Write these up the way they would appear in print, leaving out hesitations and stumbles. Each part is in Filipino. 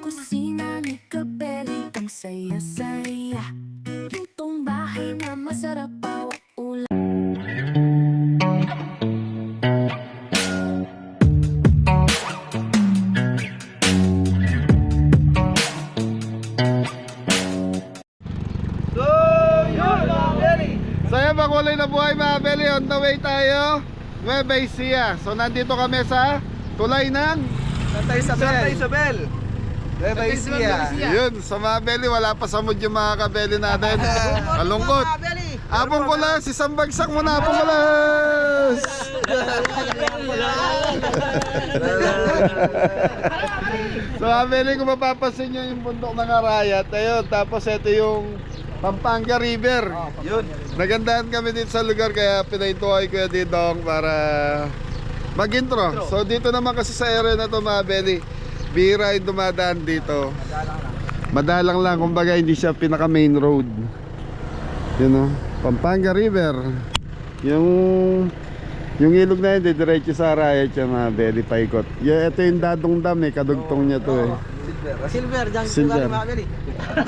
kusina ni Kabeli, ang saya-saya. Lutong bahay na masarap, bawat ulam. So yan, makulay na buhay mga Beli. On the way tayo Nueva Ecija. So nandito kami sa tulay ng Santa Isabel. Nueva Ecija. Yun, sa mga Beli, wala pa sa mood yung mga kabeli natin. Malungkot. Apong kulas, isang bagsak mo na, apong kulas. So mga Beli, kung mapapasin nyo yung bundok ng Arayat, ayun, tapos ito yung Pampanga River. Yun. Nagandahan kami dito sa lugar, kaya pinahintuhay ko yung Didong para mag-intro. So dito naman kasi sa area na to mga Beli, bihira yung dumadaan dito. Madalang lang, kumbaga hindi siya pinaka main road. Yun o, Pampanga River. Yung ilog na yun, diretso sa Arayat siya mga Beli, paikot. Ito yung Dadong Dam eh, kadugtong niya to eh. Silver, dyan Silver. mga Beli.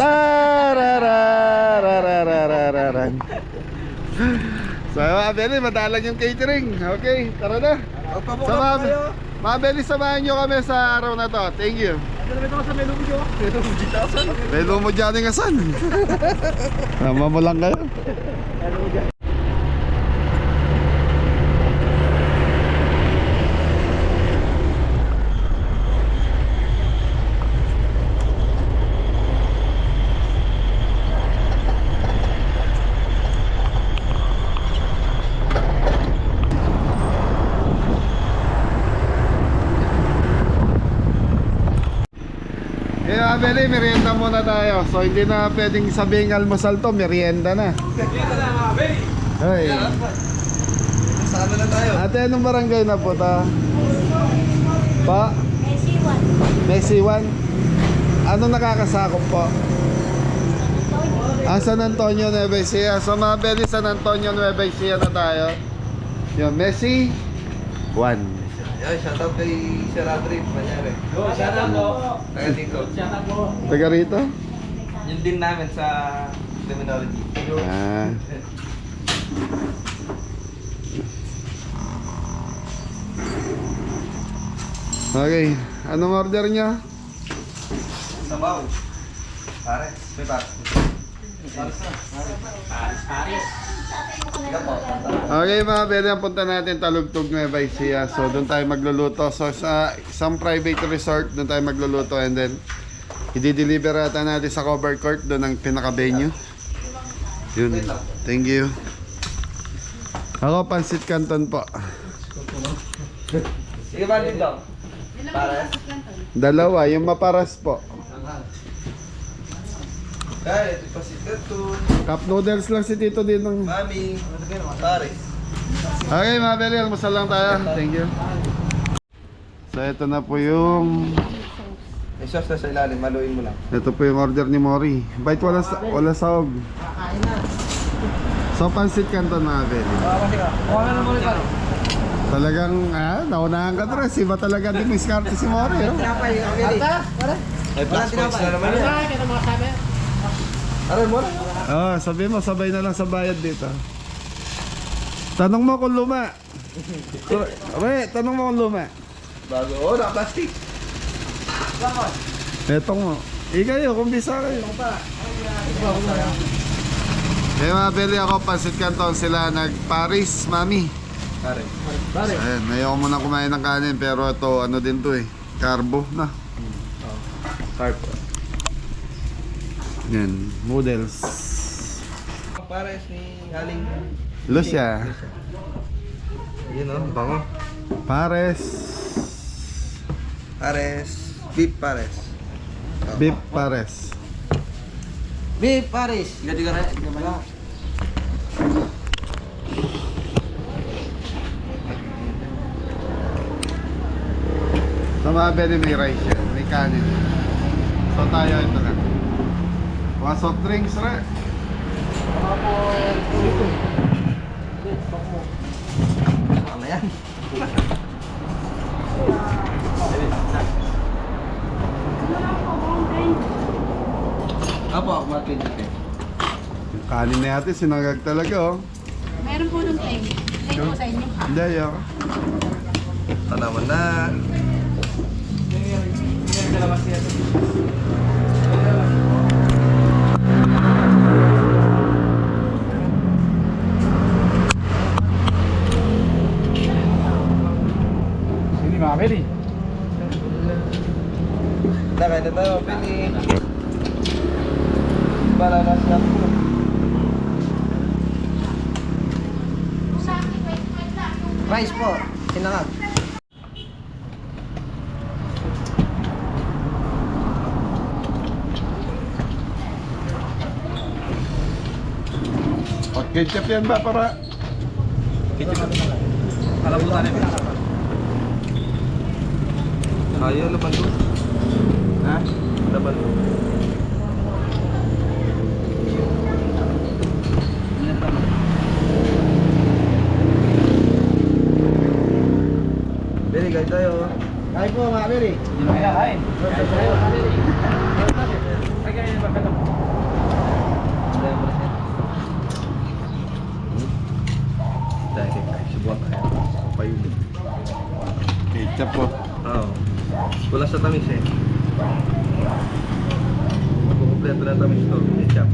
Tarararararararan. So mga Beli, madalang yung catering. Okay, tara na. So mga Beli, samahan nyo kami sa araw na to. Thank you. Melo mo dyan yung asan. Tama mo lang kayo. Kaya Beli, merienda muna tayo. So hindi na pwedeng sabing almusal to, merienda na. Merienda na mga Beli. Hey. Saan na tayo? Ate, anong barangay na po ta? Pa? Messi 1. Anong nakakasakop po? San Antonio, Nueva Ecija. So mga Beli, San Antonio, Nueva Ecija na tayo. Yung Messi 1. Yan, shoutout kay Sir Adrian Manyari. Shoutout po. Taga dito. Shoutout po. Taga rito? Yun din namin sa criminology. Ah. Okay, anong order niya? Sabaw. Pare, may pa. Paris. Okay mga Beli, ang punta natin Talugtog, Nueva Ecija. So doon tayo magluluto. So sa isang private resort, doon tayo magluluto. And then i-deliver ata natin sa cover court, doon ang pinaka-venue. Yun, thank you. Ako, Pansit Canton po. Sige ba dito? Pare. Dalawa, yung maparas po. Kaya, ito pa si Cartoon. Cup noodles lang si Tito din ng... Mami. Pare. Okay mga Beli, almusal lang tayo. Thank you. So ito na po yung... May sauce na sa ilalim, maluin mo lang. Ito po yung order ni Mori. Bait wala sahog. So Pansit Canton mga Beli. Kuha ka na muli pare. Talagang, naunahan ka tres. Iba talaga di miskarte si Mori. Oh. Tinapay, Beli. May plus points na naman yan. Aral mo na. Sabi mo, sabay na lang sa bayad dito. Tanong mo kung luma. Tanong mo kung luma. Bago, naka-plastic. Etong mo. Kayo, kumbisa kayo. Kaya mga Beli, ako Pansit Canton, sila nag-Paris, Mami. Pare. Ayan, ayaw ko muna kumain ng kanin, pero ito, ano din to eh, carbo na. Carb. Yan, noodles. Pares ni Aling. Lucia. Yun o, bango. Pares. Pares. Beef pares. Beef pares. Beef pares. Gadi ka rin. Sa mga Beli, may rice yan, may kanin. So tayo, ito na. Mga soft drinks, re. Ano yan? kanin na natin, sinangag talaga oh. Meron po nung egg. Egg po sa inyo. Hindi, ayoko. Tanaman na. Sini mga Beli. Kaya na tayo, Pili. Balalas na po. Rice po, sinangag. O, ketchup yan ba para? Alam mo tayo. Ayaw laman doon. Ha? Laman doon. Beri, kain tayo. Kain po mga Beri. Hindi na kaya kain. Ay, kaya ba ka Dahil subukan tayo. Payun. Ketchup po. Oo. Wala sa tamis eh. Magkukumpleto na tamis to. Ketchup.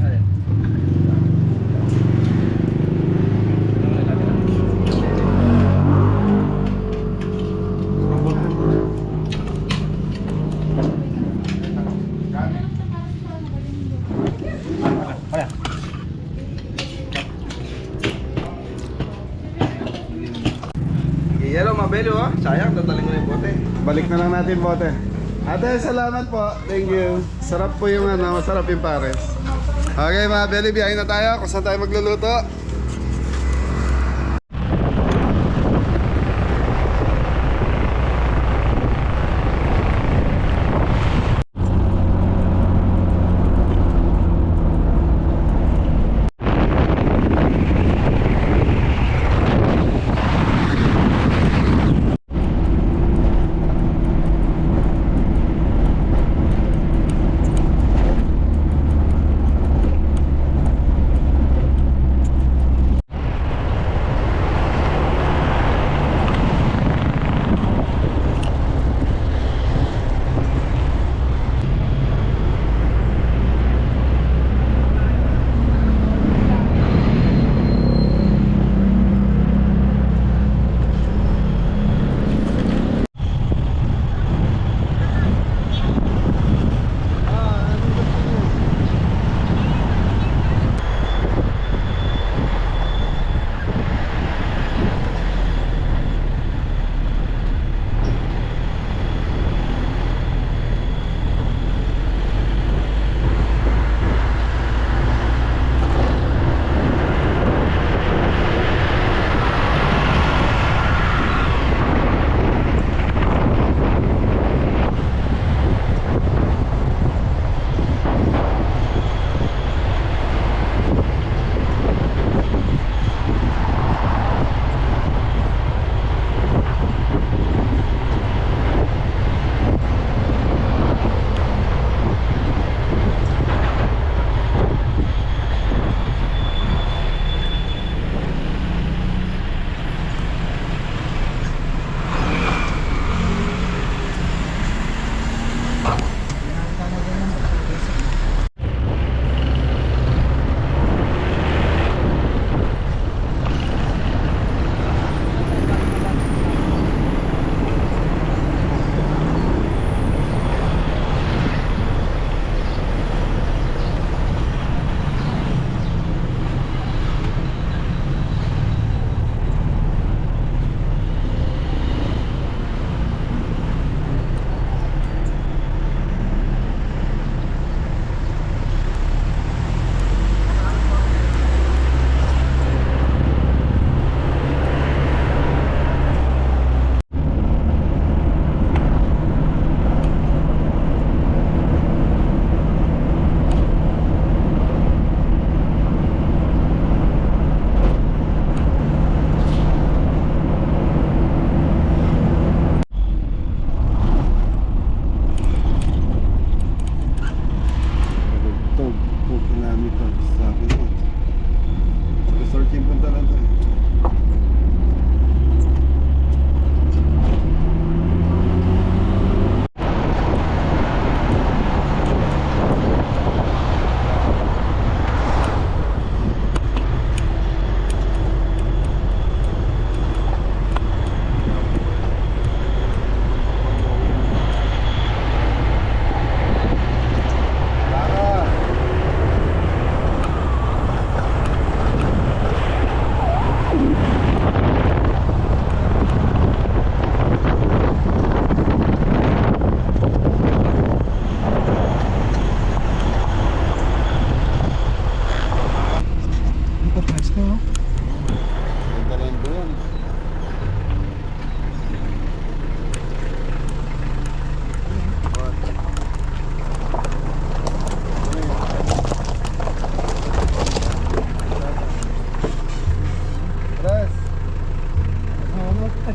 Yellow, mabelo ah. Sayang, tataling mo na yung bote. Balik na lang natin bote. Ate, salamat po. Thank you. Sarap po yung ano, masarap yung pares. Okay mga Belly, biyahin na tayo. Kung saan tayo magluluto.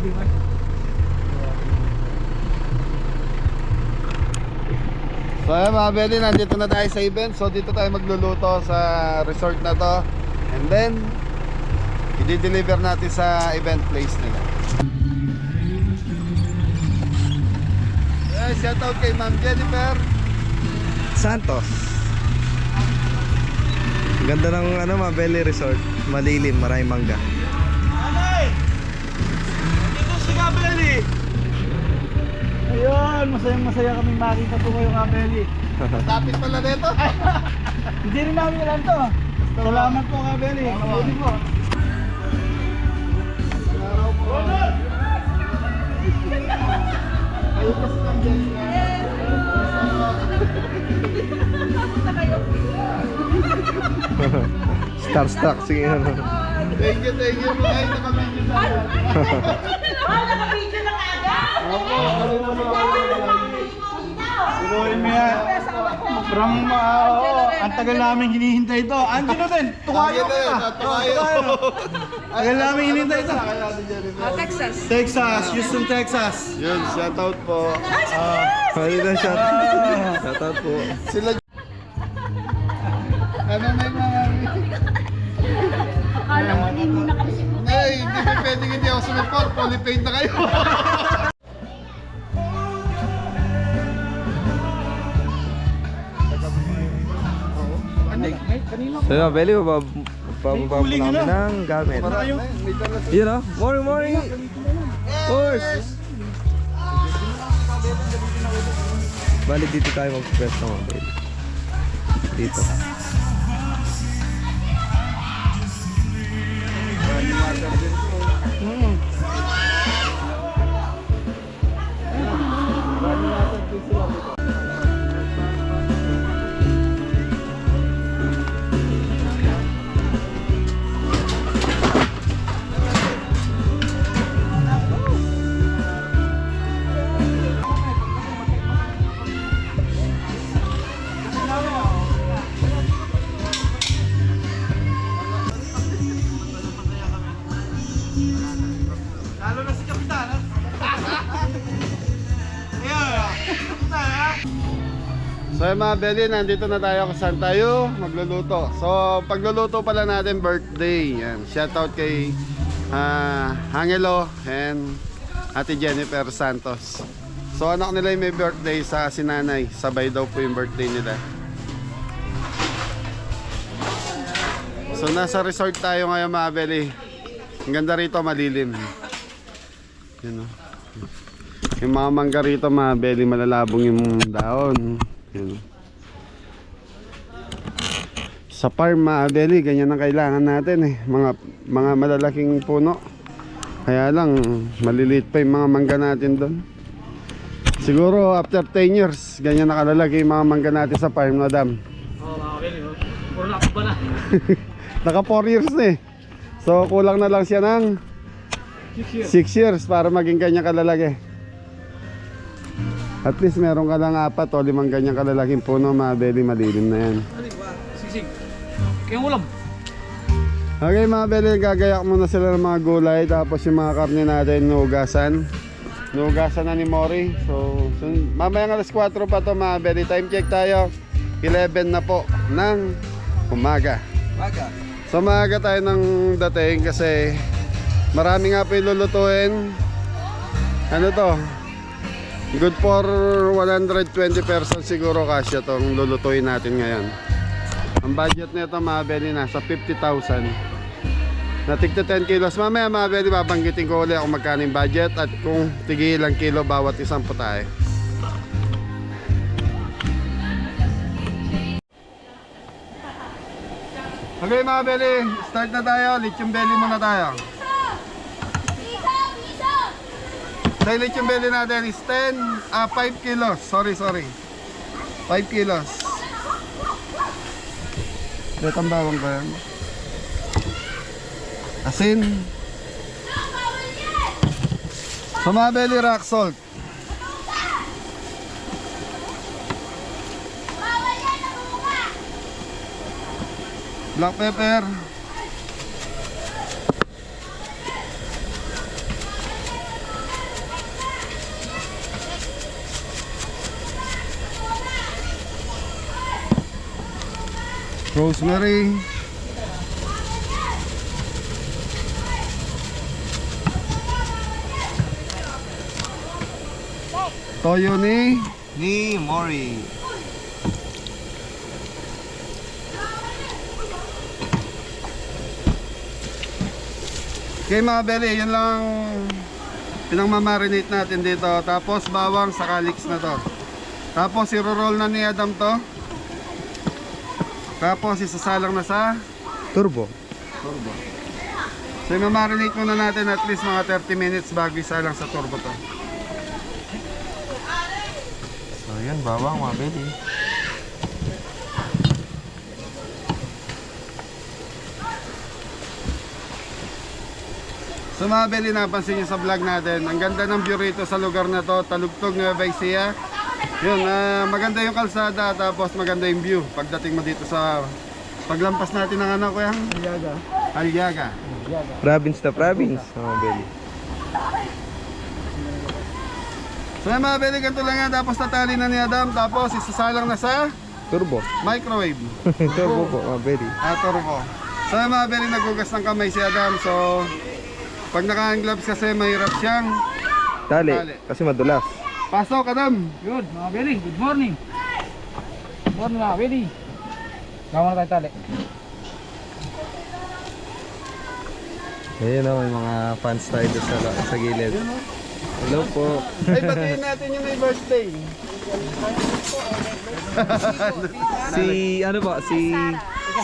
So ayan mga Belly, nandito na tayo sa event. So dito tayo magluluto sa resort na to. And then i-deliver natin sa event place nila. Shout out kay Ma'am Jennifer Santos. Ganda ng Mabeli Resort. Malilim, maraming mangga. Anay! Dito si Kabeli! Ayun, masaya kaming makita po kayo Kabeli. Tapit pala dito. Hindi rin namin alam to. Salamat po Kabeli. Kabeli po. Starstruck sige. Thank you mga nakabidyo na. Nakabidyo na agad! Subuhin mo yan. From, ang tagal namin hinihintay ito. Angelo din, tukayo ka. Tagal namin hinihintay ito. Texas. Texas, Houston, Texas. Yun, shout out po. Halina shout out po. Sila ano na yung mga Akala mo hindi mo nakabisip mo. Ay, hindi pa pwedeng hindi ako sumipot. Polypaid na kayo. So Mabeli, bababa po namin ng gamit. Yun o, morning! Horse! Balik dito tayo mag-press ng Mabeli. Dito. Lalo na si Kapitan. So yung mga Belly, nandito na tayo kung saan tayo magluluto. So pagluluto pala natin birthday. Yan. Shout out kay Angelo and Ate Jennifer Santos. So anak nila yung may birthday sa sinanay. Sabay daw po yung birthday nila. So nasa resort tayo ngayon mga Belly. Ang ganda rito, malilim. Yun o. Yung mga mangga rito mga Belly, malalabong yung daon. Yun. Sa farm mga Belly, ganyan ang kailangan natin eh. Mga malalaking puno. Kaya lang, maliliit pa yung mga mangga natin doon. Siguro after 10 years, ganyan nakalalaki yung mga mangga natin sa farm, madam. Oo, mga Kabeli. Puro na ako ba na? Naka 4 years na eh. So kulang na lang siya ng 6 years para maging ganyan kalalaki. At least meron ka lang 4 o 5 ganyan kalalaking puno, mga Belly, malilim na yan. Sisig. Kaya ulam. Okay mga Belly, gagayak muna sila ng mga gulay. Tapos yung mga karne natin, nuugasan. Nuugasan na ni Mori. So mamaya alas 4 pa to mga Belly. Time check tayo, 11 na po ng umaga. So maaga tayo ng dating kasi marami nga po yung lulutuin. Ano to? Good for 120 persons siguro kasya tong lulutuin natin ngayon. Ang budget nito mga Belly nasa 50,000. Natigto 10 kilos. Mamaya mga Belly, babanggitin ko ulit kung magkano yung budget at kung tigilang kilo bawat isang putahe. Okay mga Belly, start na tayo. Lechon belly muna tayo. Dahil lechon belly natin is 5 kilos. Sorry. 5 kilos. Letang bawang ba yan? Asin. So mga Belly, rock salt. Black pepper. rosemary, toyo Ni Mori. Okay mga belly, yun lang pinang-marinate natin dito. Tapos bawang sa calyx na to. Tapos i-roll na ni Adam to. Tapos isasalang na sa Turbo. So i-marinate muna natin at least mga 30 minutes bago isalang sa turbo to. So yan, bawang mga belly. So mga belly, napansin nyo sa vlog natin, ang ganda ng view rito sa lugar na to, Talugtog, Nueva Ecija. Yun, maganda yung kalsada, tapos maganda yung view pagdating mo dito sa paglampas natin ng ano, kuya? Aliaga. Province na province mga belly. So yan mga belly, ganito lang yan, tapos tatali na ni Adam, tapos isasalang na sa Turbo. microwave. Turbo po mga belly. Turbo. So yan mga belly, nagugas ng kamay si Adam, so pag naka-gloves kasi mahirap siyang Tali. Tali. Kasi madulas. pasok, Adam. Good, mga Belly. Good morning. Good morning mga Belly. Gawa na tayo tali. Ayun o, may mga fans tayo doon sa gilid. Hello po. Ay, batiin natin yung may birthday. Si, ano ba? Si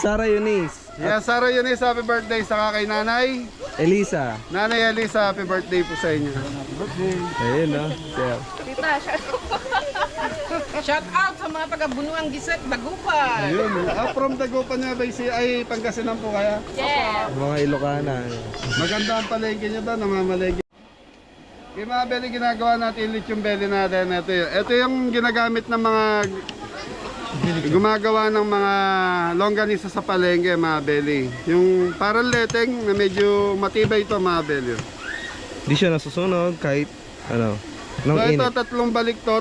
Sarah Eunice. Yeah, Sarah Eunice, happy birthday sa kay Nanay. Elisa. Nanay Elisa, happy birthday po sa inyo. Ayun o. Siya. Tita, shout out sa mga taga-Bunuang Gisek, Dagupan. Ayun, from Dagupan niya, ay Pangasinan po kaya. Yeah. Mga Ilocana. Maganda ang palengke niyo doon, namamalengke. Kaya mga belly, ginagawa natin lithium belly natin. Ito yung ginagamit ng mga gumagawa ng mga longganisa sa palengke, mga belly. Yung parang leteng na medyo matibay ito, mga belly. Di siya nasusunog kahit ano. So Nung ito, init. tatlong balik to,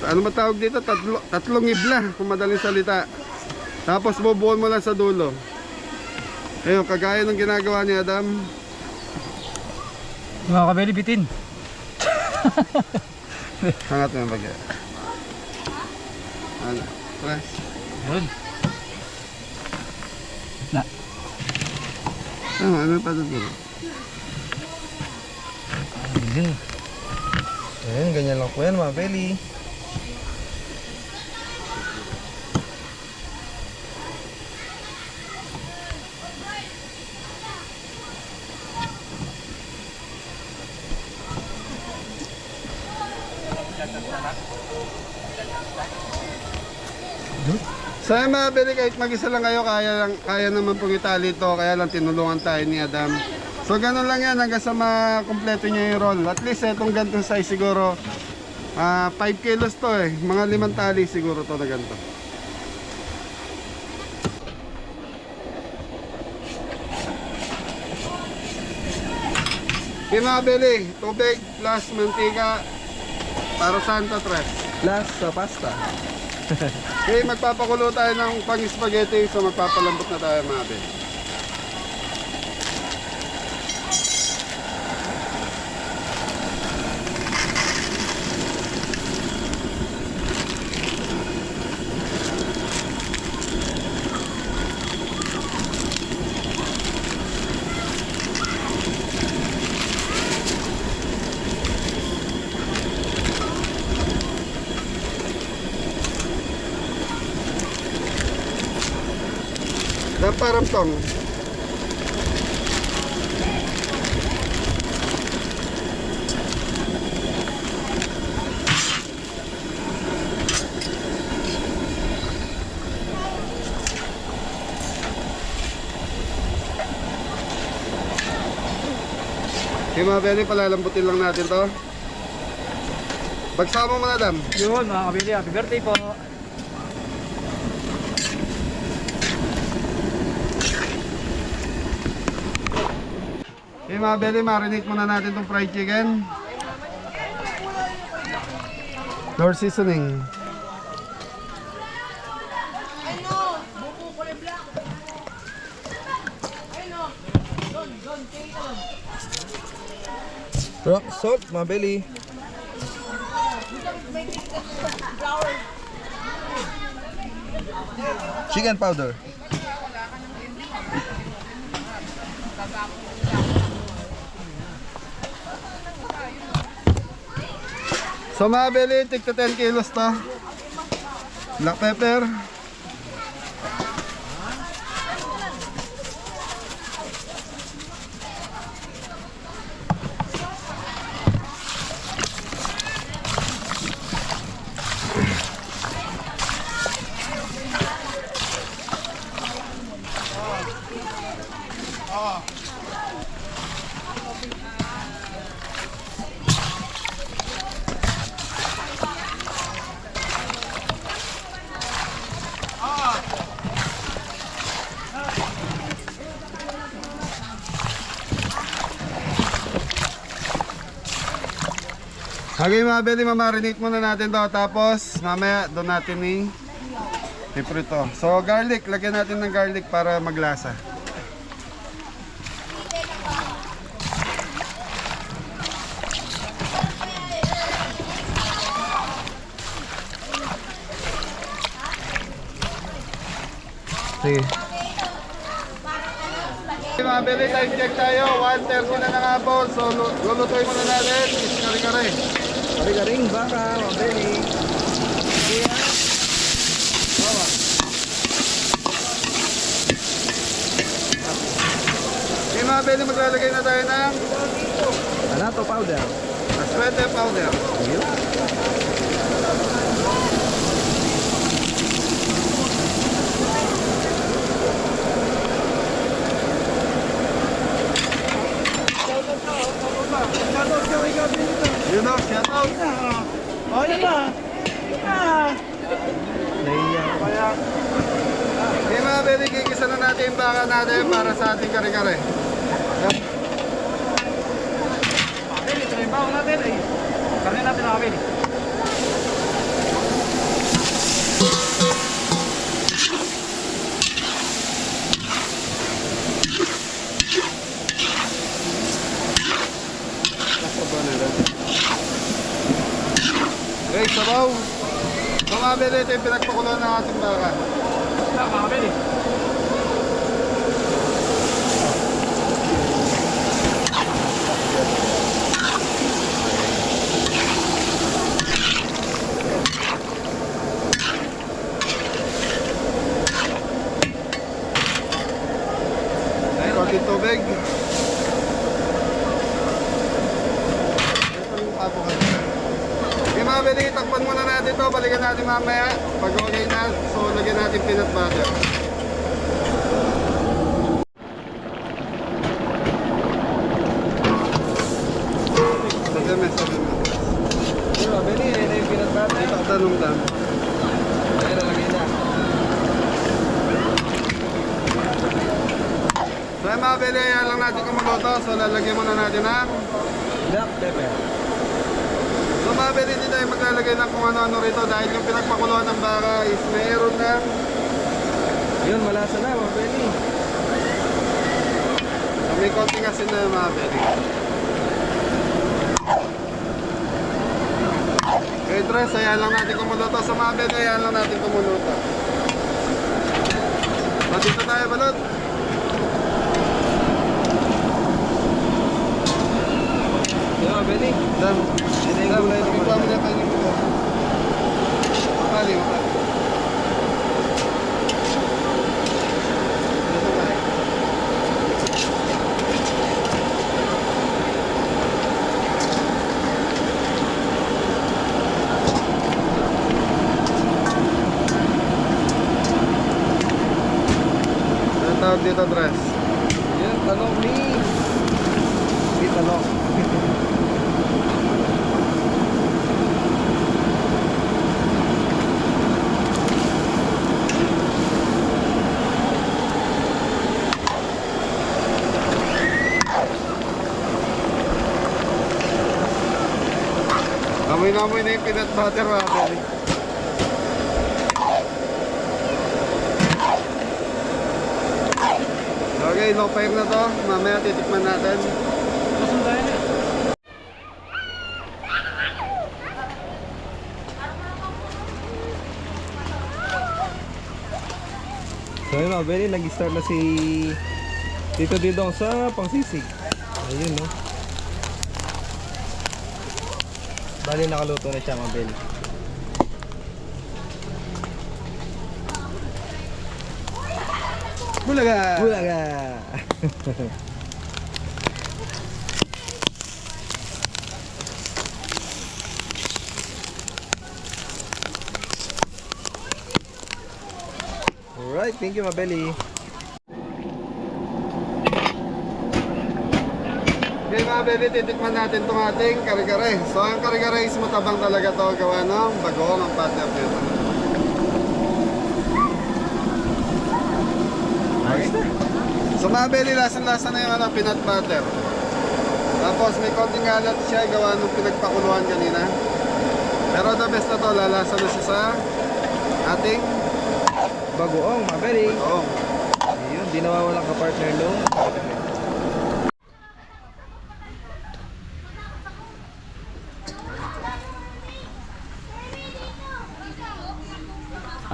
ano ba tawag dito? Tatlong ibla, kung madaling salita. Tapos bubuon mo lang sa dulo. Ayun, kagaya ng ginagawa ni Adam. Mga kabeli bitin. Hangat mo yung bagay. Ano? Press. Good. Na. Ano pa dulo? Ayun, ganyan lang po yan mga belly. So yung mga belly, kahit mag-isa lang kayo, kaya naman pong itali ito, kaya lang tinulungan tayo ni Adam. So ganun lang yan hanggang sa makumpleto niya yung roll. At least itong ganitong size siguro 5 kilos to eh. Mga 5 tali siguro to na ganito. Okay mga belly, tubig plus mantika para Santa Tres. Last sa pasta. Okay, magpapakulo tayo ng pang-spaghetti, so magpapalambot na tayo mga belly. Parang tong. Okay mga belly, palalambutin lang natin to. Pagsama mo na, Adam. Yun mga kabeli, happy birthday po. Okay mga belly, marinate muna natin itong fried chicken. Door seasoning. Rock salt, mga belly. Chicken powder. So mga beli, tigta 10 kilos to. Black pepper. Okay mga beli, mamarinate muna natin to. Tapos mamaya doon natin iprito. So garlic, lagyan natin ng garlic para maglasa. Sige. Okay, mga beli, time check tayo. 1:30 na ng hapon. So lulutuin muna natin. Kare-kare. Kari-karing baka, mga belly. Okay mga beli, maglalagay na tayo ng Ano to, powder? aswete powder. Yun o, shout out. Oh, yun na. Naiya. Okay mga beli, kikisa na natin yung baka natin para sa ating kare-kare. Bili, ito na yung bawang natin. Ay, karne natin na kami. Okay, sabaw. So mga beli, ito yung pinagpakuloan ng ating baka. Mga bili. Konting tubig. Okay mga beli, takpan muna natin ito. Balikan natin mamaya. Pag okay na, so lagyan natin peanut butter. Yung mga belly, ayun na yung peanut butter. Ito tanong lang. Ayun na, lagay na. So yung mga beli, ayan lang natin kumuluto. So lalagyan muna natin ng Black pepper. so mga beli, hindi tayo maglalagay ng kung ano-ano rito dahil yung pinagpakuluan ng baka is mayroon ng Yun, malasa na, mga belly. so, may konting asin na yung mga beli. Okay, Tres, ayan lang natin kumuluto. Sa mga beli, ayan lang natin kumuluto. So dito tayo balot. Yung mga belly. Dan, Yun na yung gulay ng ikaw mo na tayo yung mga. Makali. Dito tayo. Ano tawag dito, Tres? Yun, talong ni. Hindi talong. Amoy na amoy na yung peanut butter, mga beli. Okay, Okay, low fire na to. Mamaya titikman natin. So yun mga Beli, nag-start na si Tito Didong sa pangsisig. Ayun no. Bali nakaluto na siya mga Beli. Bulaga! Bulaga! Alright, thank you Mabeli. Okay mga Beli, titikman natin itong ating kare-kare. So ang kare-kare is matabang talaga to, gawa ng bagoong ang partner nito. Okay. So mga Beli, lasan-lasa na yung peanut butter. Tapos may konting alat siya, gawa ng pinagpakuluan kanina. Pero the best na to, lalasa na siya sa ating Bagoong Mabeli. bagoong. Ayun, di nawawalang ka-partner nung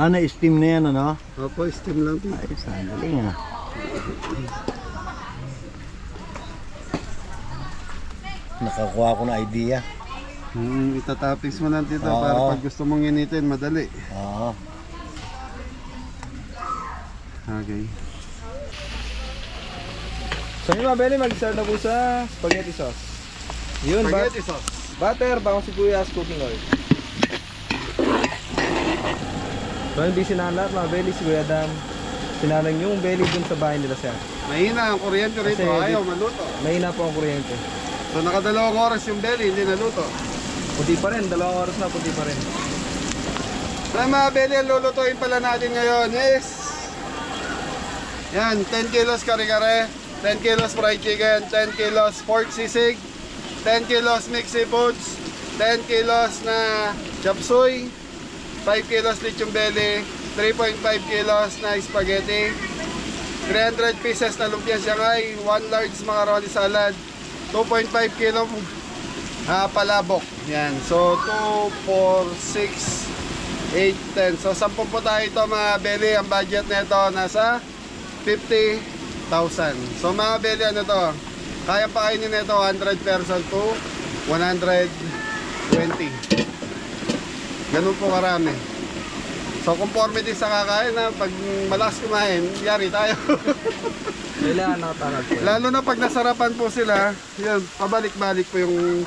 Na-steam na yan, ano? Opo, steam lang ito. Ay, sandali nga. Nakakuha ko na idea. Itatoppings mo lang dito Oo. para pag gusto mong initin, madali. Oo. Okay. So yun Mabeli, mag-start na po sa spaghetti sauce. Yun, Spaghetti sauce. butter, bawang sibuyas, cooking oil. So hindi sinalat Mabeli, si Kuya Dam. Sinalang yung belly dun sa bahay nila siya. Mahina ang kuryente rito, Kasi ayaw maluto. Mahina po ang kuryente. So nakadalawang oras yung belly, hindi naluto. Puti pa rin, 2 oras na puti pa rin. So mga belly, ang lulutuin pala natin ngayon is yan, 10 kilos kare-kare, 10 kilos fried chicken, 10 kilos pork sisig, 10 kilos mixed seafoods, 10 kilos na chop suey, 5 kilos lechon belly, 3.5 kilos na spaghetti, 300 pieces na lumpia shanghai, 1 large macaroni salad, 2.5 kilo palabok. Yan. So 2, 4, 6, 8, 10. So 10 po tayo ito mga belly. Ang budget nito nasa 50,000. So mga belly, ano to? Kaya pakainin nito 100 person to 120. Ganun po karami. So conformity sa kakain na pag malakas kumain, yari tayo. Kailangan nakatanag po. Lalo na pag nasarapan po sila, yun, pabalik-balik po yung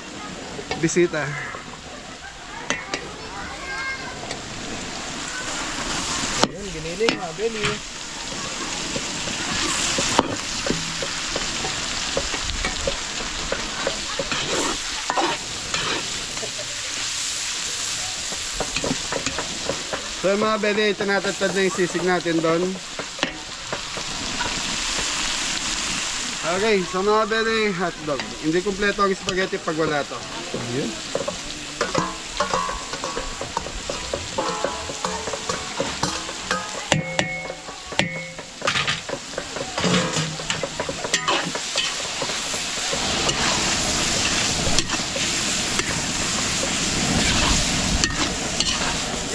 bisita. Ayun, giniling Mabeli. So yung mga beli, tinatatad na yung sisig natin doon. Okay, so mga beli, hotdog. Hindi kumpleto ang spaghetti pag wala to. Ayun.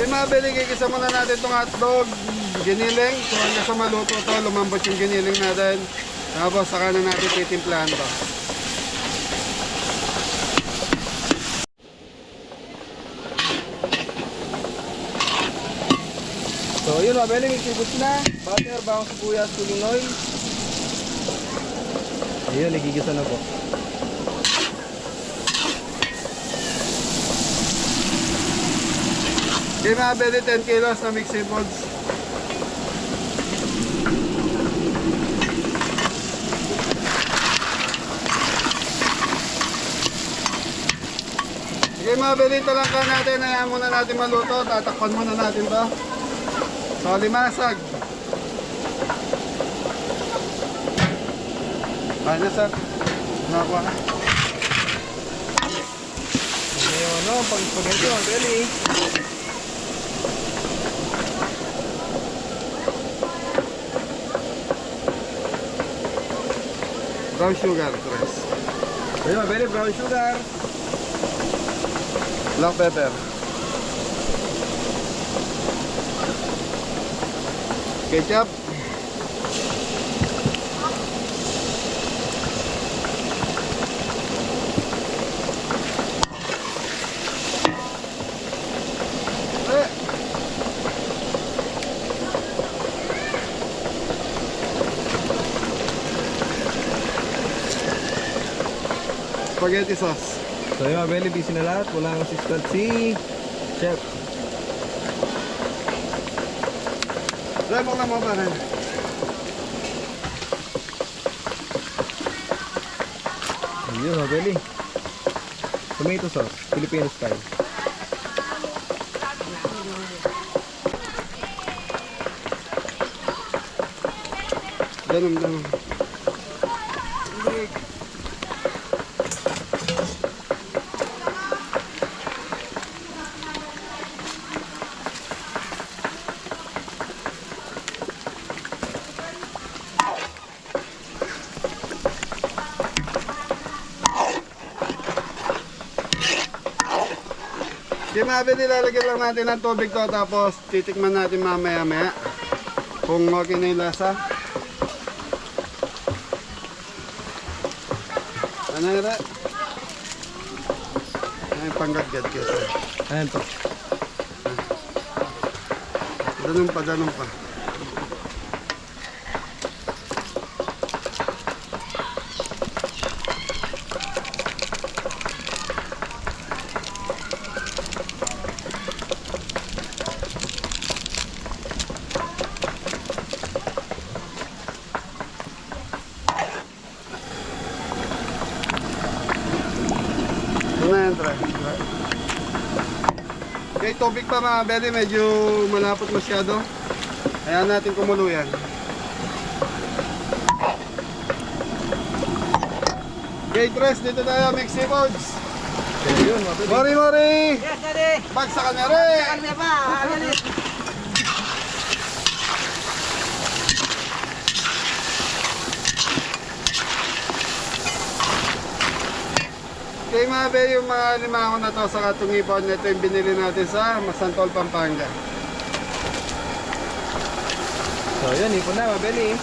Yung mga beli, kikisa muna natin itong hotdog. Giniling, so hanggang sa maluto to, lumambot yung giniling natin. Tapos saka na natin titimplahan to. So yun Mabeli, may kibot na. Butter, bawang sibuyas, cooking oil. Ayun, nagigisa na po. Okay mga beli, 10 kilos na mixed seafoods. Okay mga beli, ito lang ka natin. Hayaan muna natin maluto. Tatakpan muna natin to. So limasag. Ano sir? Nakuha na. Ayun, ano, pag spaghetti Mabeli. Brown sugar, tres. Ayun, mabili, brown sugar. Black pepper. Ketchup. Spaghetti sauce. So yun, mabili, busy na lahat. Walang assistant si Chef. Lemon na mo pa rin. Ayun, mabili. Tomato sauce, Filipino style. Ganun. Di mabili, lalagyan lang natin ng tubig to, tapos titikman natin mamaya kung okay na yung lasa. Ano yun? Ay, panggadgad kasi. Ayan to. Ganun pa. Okay, tubig pa mga beli, medyo malapot masyado. Ayan natin kumulo yan. Okay, Tres, dito tayo, mix seafoods. Ayun, mabili. Mori! Yes, daddy. Bagsakan na rin! Kami pa, daddy. Okay mga beli, yung mga limango na to sa katungipon, ito yung binili natin sa Masantol, Pampanga. So yun, ipon na, mabili.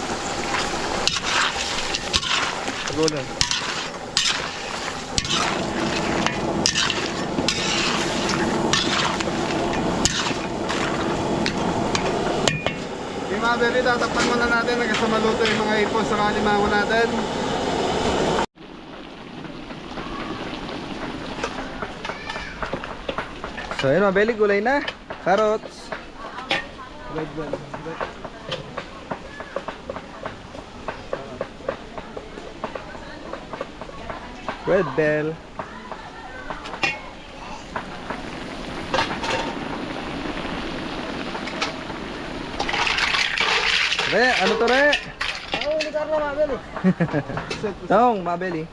Pagulan. Okay mga beli, tatakpan muna natin hanggang sa maluto yung mga ipon sa limango natin. So yun, mabili, gulay na. Carrots. Red bell. Re, ano to re? Ako, hindi ka na mabili. Tong, mabili.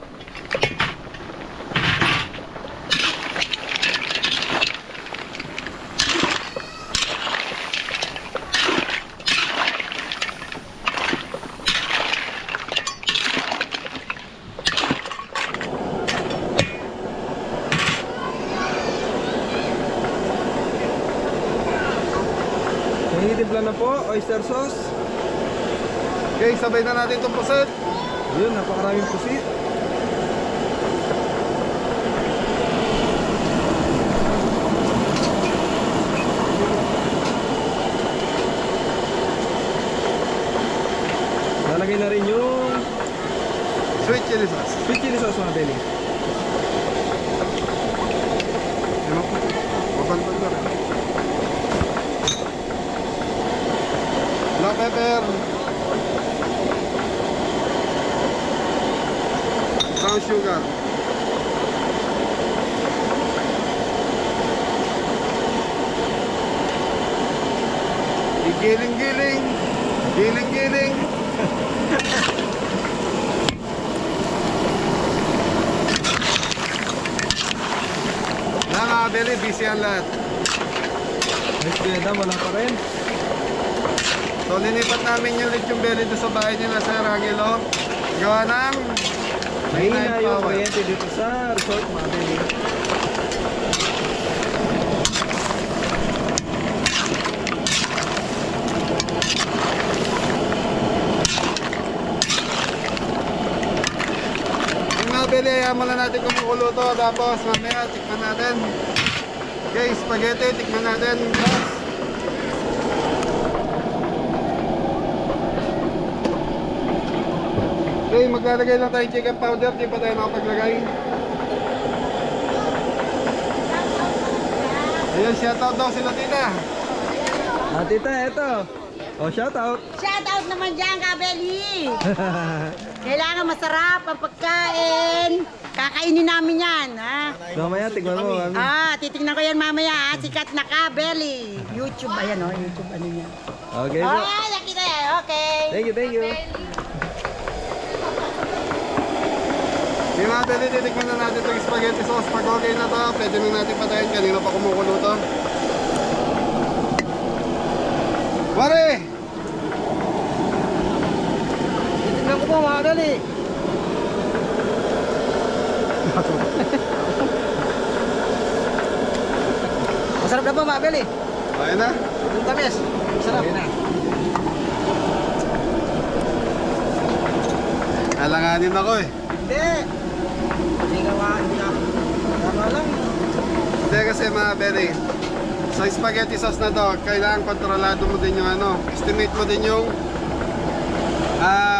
Tinitimpla na po, oyster sauce. Okay, sabay na natin itong puset. Yun, napakaraming pusit. Lalagay na rin yung Sweet chili sauce. sweet chili sauce mga beli. Mabantan na rin. Black pepper. Brown sugar. Giling-giling. Giling-giling. Mga beli, busy ang lahat. Next beda, wala pa rin. So linipat namin yung lechong belly doon sa bahay nila sa Rangelo. Gawa ng Mahina yung power. kuryente dito sa resort mga beli. Yung mga beli, ayaw muna natin kumukulo to. Tapos mamaya, tikman natin. Okay, spaghetti, tikman natin. Okay, maglalagay lang tayong chicken powder. Di pa tayo nakapaglagay. Ayun, shoutout daw sila tita. Ah, tita, eto. Oh, shout out. Shout out naman dyan, Kabeli! Kailangan masarap ang pagkain. Kakainin namin yan, ha? Mamaya, tignan mo. Mami. Titignan ko yan mamaya, ha? Sikat na Kabeli. YouTube, ayan, oh. YouTube, ano yan. Okay, so. Nakita yan. Okay. Thank you, thank you. Yung mga beli, titikman na natin itong spaghetti sauce. Pag okay na to, pwede na natin patayin. Kanina pa kumukulo to. Pare! Titignan ko po mga dali. Masarap na po mga beli. Okay na? Yung tamis. Masarap. Alanganin ako eh. Hindi. Hindi ka nga. Hindi ka. Tama lang. Hindi kasi mga beli, sa spaghetti sauce na to, kailangan kontrolado mo din yung ano, estimate mo din yung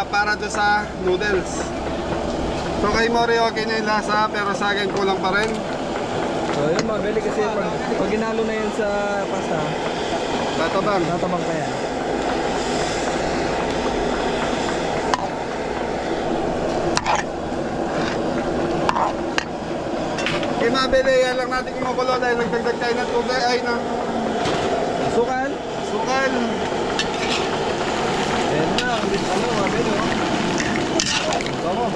para doon sa noodles. So kay Mori okay na yung lasa, pero sa akin kulang pa rin. So, yun mga beli kasi pag ginalo na yan sa pasta, Tatabang. tatabang pa yan. Eh mga beli, yan lang natin kumukulo dahil nagdagdag tayo ng tubig, ay ng Sukan. sukal. Ayan na, ang bis ano mga beli. Tama.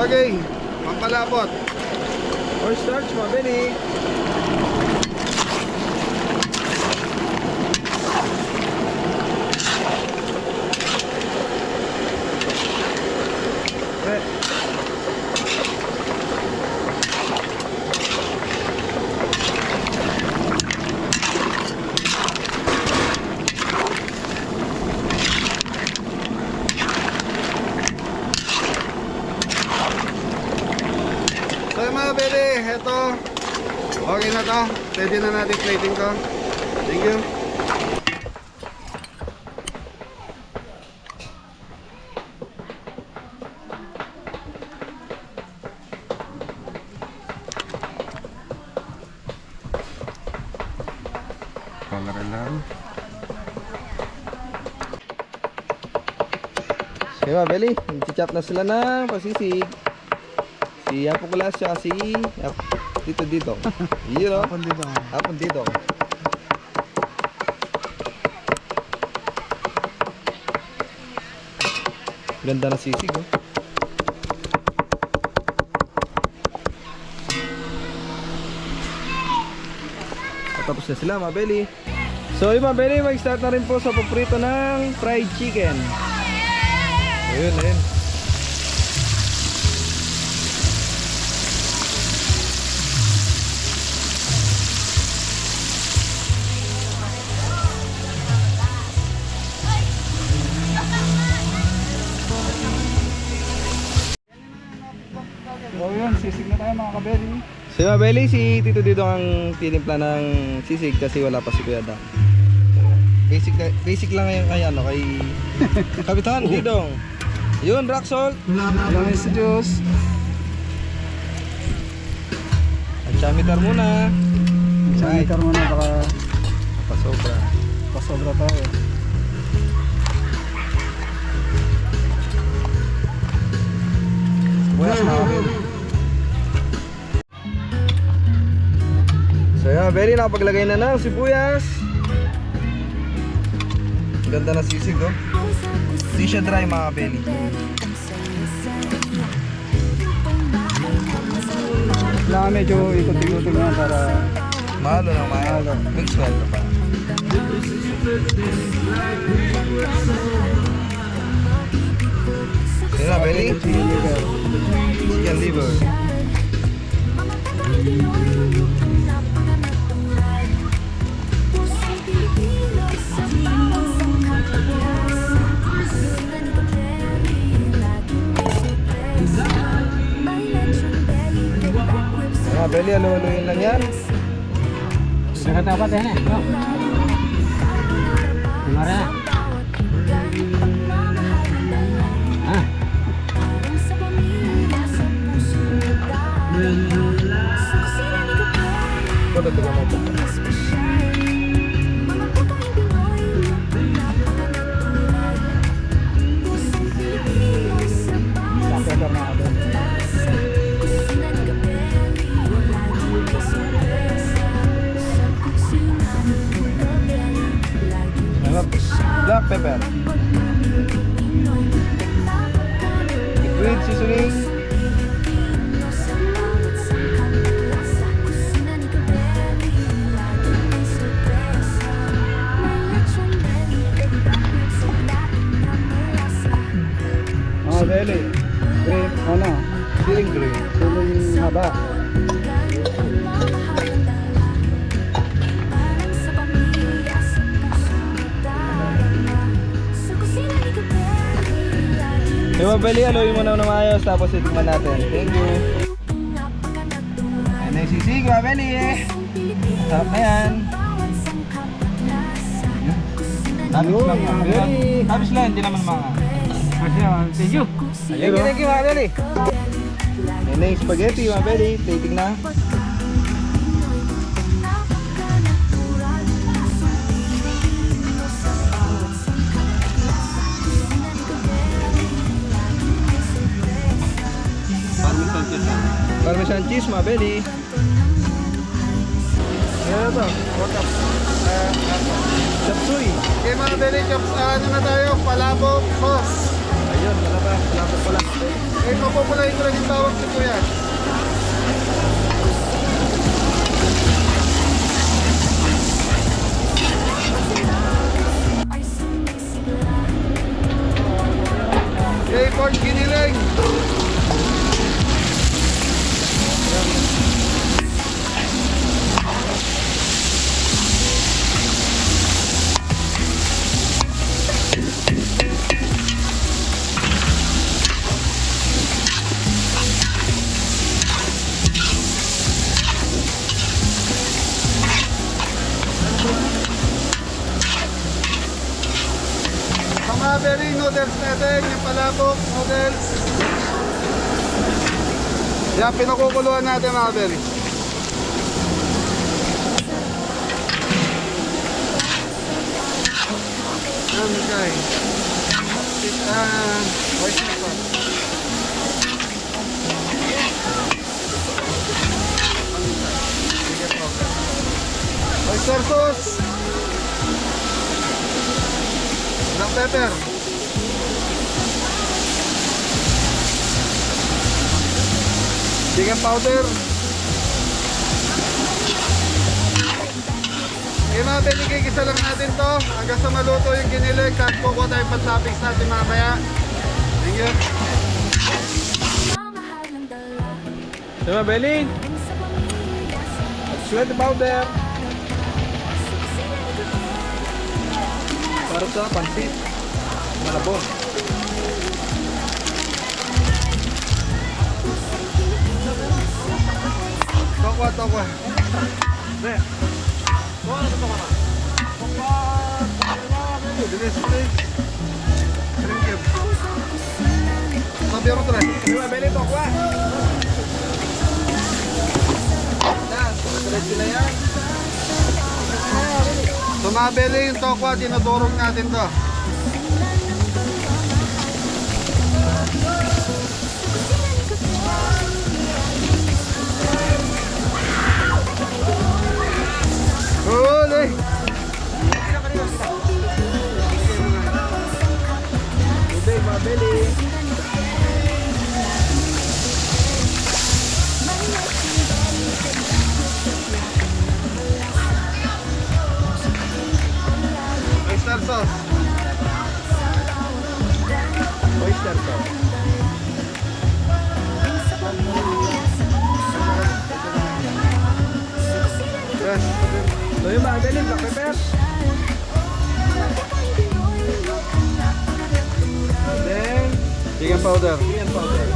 Okay, pampalapot. Cornstarch mga beli. So yung mga beli, eto. Okay na to. Pwede na natin plating to. Thank you. Color lang. Okay mga beli, nag-chop na sila ng pasisig. Si Apo Kulas siya si dito. Yun o. Hapon dito. Ganda na sisig oh. Tapos na sila mga beli. So yung mga beli, mag-start na rin po sa paprito ng fried chicken. Ayun, ayun. So yun, sisig na tayo mga kabeli. Si Mabeli, si Tito Dito ang tinimpla ng sisig kasi wala pa si Kuya Dang. Basic lang ngayon kay ano, kay Kapitan Didong. Yun, rock salt. Ilang is juice. At chamitar muna. Sanitar mo na baka Pasobra. pasobra tayo. Bukas na kami. So yun, Mabeli, nakapaglagay na ng sibuyas. Ganda na sisig oh. Hindi siya dry mga Mabeli. Kailangan medyo ikot-ikot na para Mahalo ng mahalo. Mix well pa. Kaya belly. Chicken liver. Kaya belly, alo-aloyin lang yan. Nakatapat yan eh. No? Kumara na. Ah. Ito na tiga mo po. Black pepper. Liquid seasoning. Mga belly. Green, ano? Siling green. Siling haba. Yung mabali, aloyin mo na maayos tapos itikman natin. Thank you. Ayan na yung sisig, mabali eh. Sarap na yan. Tapos lang yan. Very. Tapos lang, hindi naman mga. Thank you. Thank you, mabali. Ayan na yung spaghetti, mabali. Titig na. Parmesan cheese, mabeli. Ano to? Chapsuy. Okay mga belly chops, ano na tayo? Palabok sauce. Ayun, malabas. Lapot pala. Eh, mapupulayin ko lang yung tawag si Kuya. Okay, pork giniling. Mga berry noodles natin, yung palabok noodles. Yan, pinakukuluan natin mga berry. Yan, guys. Wait na pa. Oyster sauce. Black pepper. Chicken powder. Okay mga benigay, isa lang natin to hanggang sa maluto yung ginilig. Tapos kukuha tayong pansapings natin mamaya. Thank you. Ito mabeli. Sweat powder. Para sa pansit. Malabon. Tokwa. Bilis. Thank you. Mabiyaro to rin. Ito mabeli, tokwa. Yan, diretso na yan. Tumabeli yung tokwa, tinudurog natin to. Huli! Tubig, mabeli. Oyster to. Yes. So yung mga Belly, black pepper. Then, Chicken powder. chicken powder.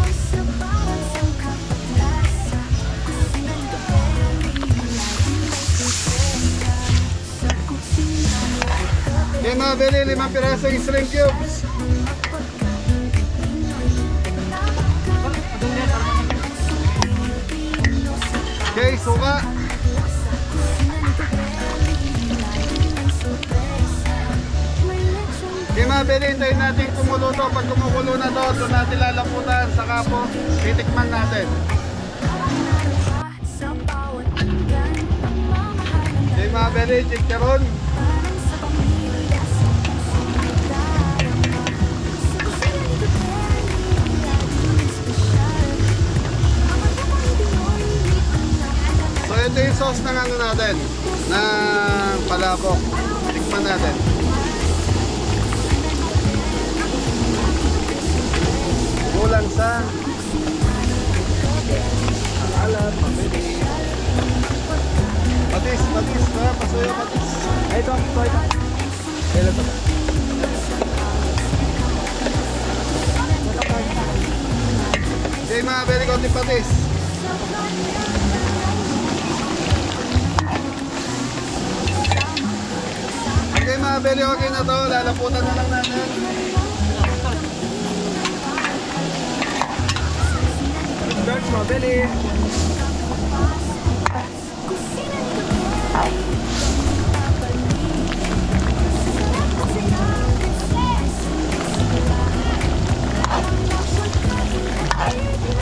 Okay mga Belly, 5 pirasong shrimp cubes. Okay, suka. Okay mga Belly, hintayin natin kumulo to. Pag kumukulo na to, doon natin lalaputan. Saka po, titikman natin. Sa bawat hanggan, pagmamahal Okay mga Belly, chicharon. sa pamilya, sa puso't darama. Sa kusina ni Kapeli, laging espesyal. Mga kapang Pinoy, hindi pinapalala. So ito yung sauce ng ano natin, ng palabok. Tikman natin. Kulang sa alat, mabilis. Patis, patis, pasuyo patis. Ay, ito. Kailan to? Okay mga very konti patis. Okay mga very okay na to, lalaputan na lang natin. George, mga Belly.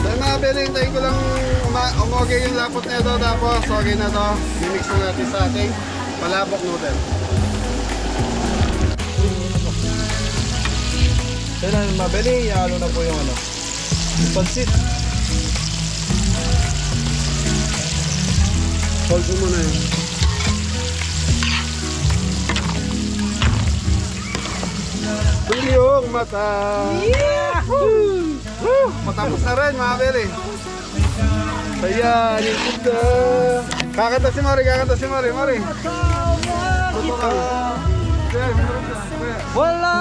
Dahil mga very, hintayin ko lang umogay yung lapot na ito. Tapos okay na to, mimix na natin sa ating palabok noodle. So yun mga Belly, ihalo na po yung ano. Yung pansit. Hold mo muna yun. Tulyong mata! Yahoo! Matapos na rin mga beri. Ayan, yung ganda. Kakanta si Mari, kakanta si Mari, Mari. Wala!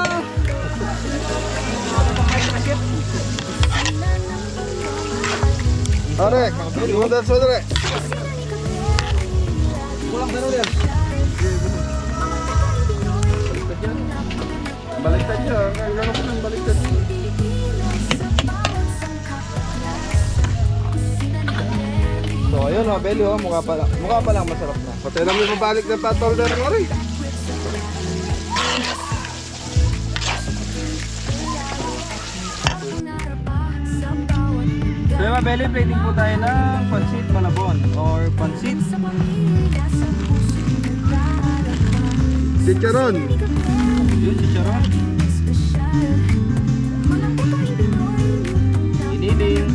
Arek, modal saudara. Kulang na rin. Baliktad niya, gano'n ko nang baliktad. So ayun mga Belly, oh, mukha pa lang masarap na. Pati na may mabalik na pat order mo rin. So yung mga Belly, plating po tayo ng pansit malabon or pansit. Chicharon. Yun, chicharon. Iniling.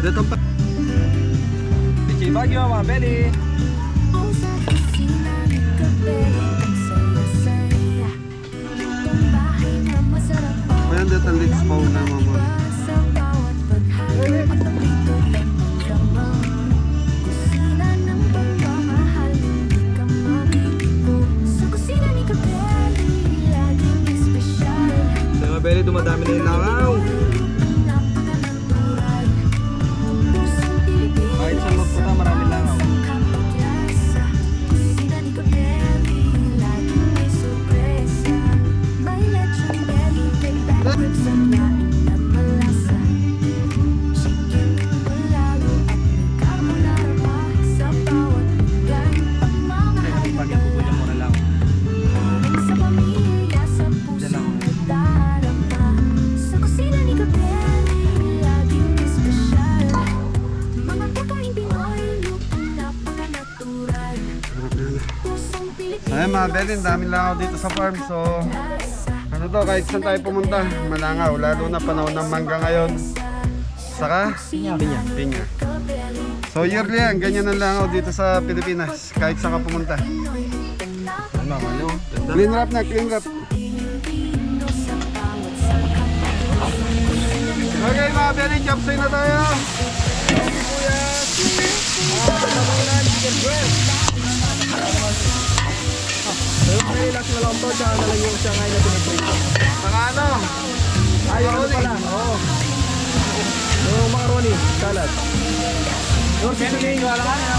Dito pa. Pichay Baguio mga Belly. Ayan dito ang lips bowl na mama. So mga Belly, dumadami na yung langaw. Kahit saan magpunta, marami langaw. Pagin po po niya muna lang. Sa pamilya, sa puso darama. Sa kusina ni Kapeli, laging espesyal. Mga kakain Pinoy, lutong napaka-natural. Pusong Pilipino, Ayan mga Belin, daming langaw dito sa farm. So ano to, kahit saan tayo pumunta, malangaw. Lalo na panahon ng mangga ngayon. Saka? Pinya. Kapeli. So yearly yan, ganyan ang langaw dito sa Pilipinas, kahit saan ka pumunta. Ano, ano? Ganda. Clean wrap na, clean wrap. Okay mga Benny, chopsoy na tayo. May relax na lang to, tsaka na lang yung Shanghai na piniprito. Mga ano? Ayaw ano pala, oo. Yung macaroni, salad. Yung seasoning, wala ka na.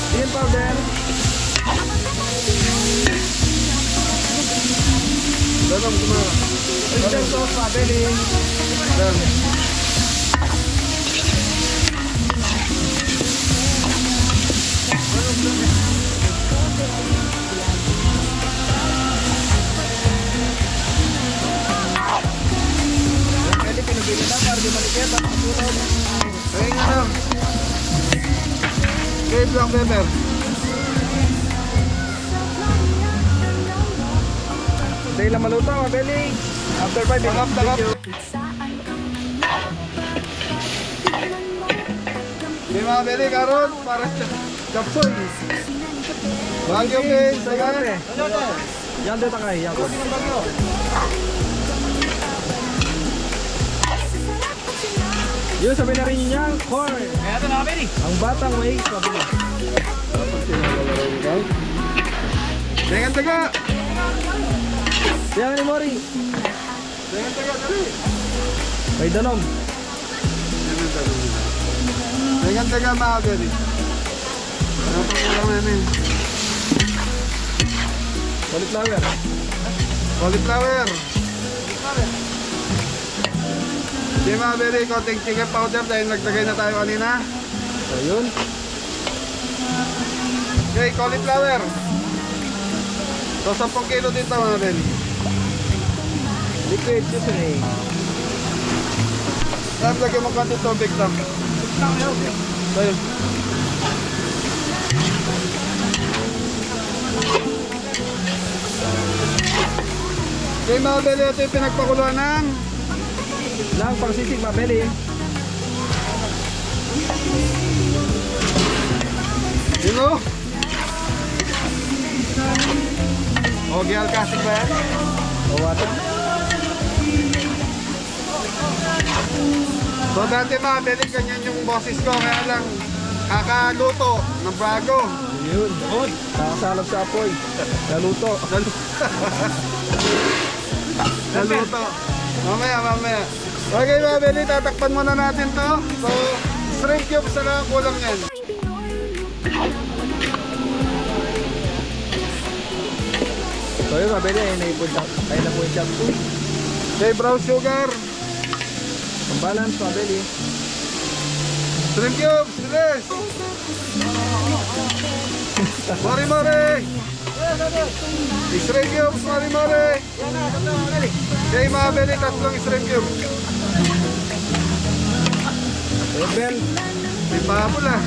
Chicken powder. Dalam kumara. Instant sauce, pabili. Dalam. Pwede pinabili na para di malikit at masunog. Kaya nga lang. Okay, black pepper. Dahil lang maluto, pabili. After 5 minutes. Takap. Okay mga Benny, karon para chopsoy. Bagyo okay, sige. Yan dito kay, yan. Yun, sabi na rin niya, corn. Kaya ito na kami. Ang batang may pabili. Dengan taga. Yan ni Mori. Dengan taga, dali. May danom. Dengan taga mga Benny. Napakulang namin. Cauliflower. Cauliflower. Di mga Benny, konting chicken powder dahil nagtagay na tayo kanina. So yun. Okay, cauliflower. So 10 kilo dito mga Benny. Liquid seasoning. Tapos lagyan mo konting tubig tam. So yun. Okay mga Benny, ito yung pinagpakuluan ng Lang pang sisig, pabili. Sino? Okay, alkasig ba yan? O water. So dati mga Benny, ganyan yung boses ko, kaya lang kakaluto ng bago. Yun. Nakasalap sa apoy. Naluto. Naluto. Mamaya. Okay mga Benny, tatakpan muna natin to. So, shrimp cubes na lang kulang yan. So yun, pabili. Ayun na po yung chop suey. Okay, brown sugar. Ang balance, pabili. Shrimp cubes, bilis. Mari. Shrimp cubes, mari. Okay mga Benny, tatlong shrimp cubes. Red bell. May pabol ah.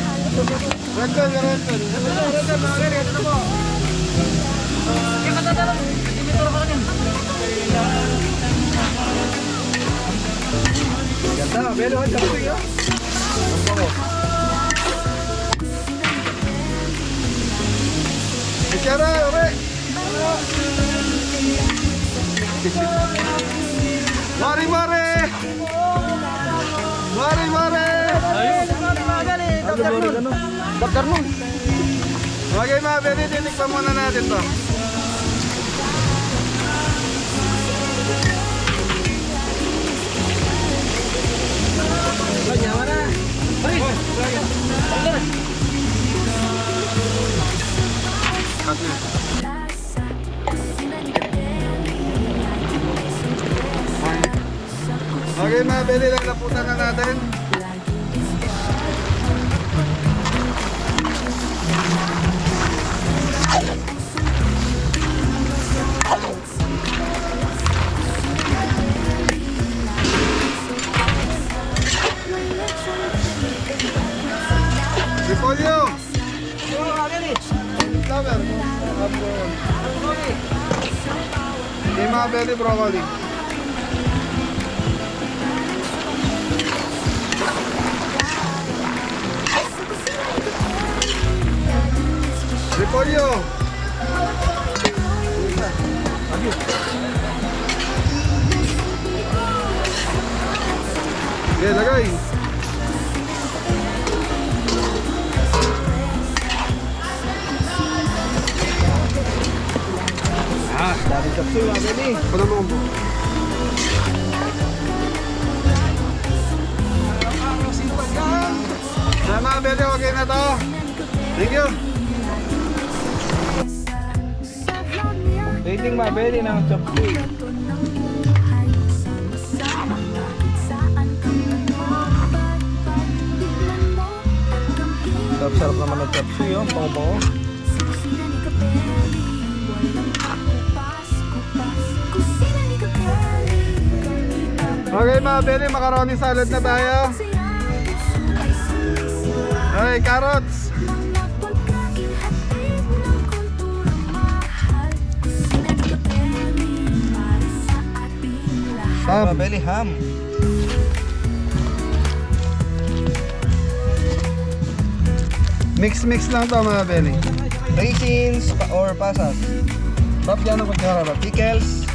Red bell. Ganda, pabili. Ang chop suey, oh. Ang bango. Bicara, ore. Mari. Bakar nun. Okay mga Benny, titikpan muna natin to. Nyawa na. Cut na. Okay mga Benny, lalaputan na natin. Repolyo! Flower. Okay mga Benny, broccoli. repolyo. Okay, lagay. Daming kapsul mga Beli. Ano mo po? Sama, Beli, okay na to. Thank you. Rating mga Beli ng chop suey. Sarap naman ng chop suey, oh. Bango-bango. Okay mga Beli, macaroni salad na tayo. Okay, carrots. Mga Beli, ham. Mix lang to mga Beli. Raisins or pasas. Tap yan ang pagkarara. Pickles.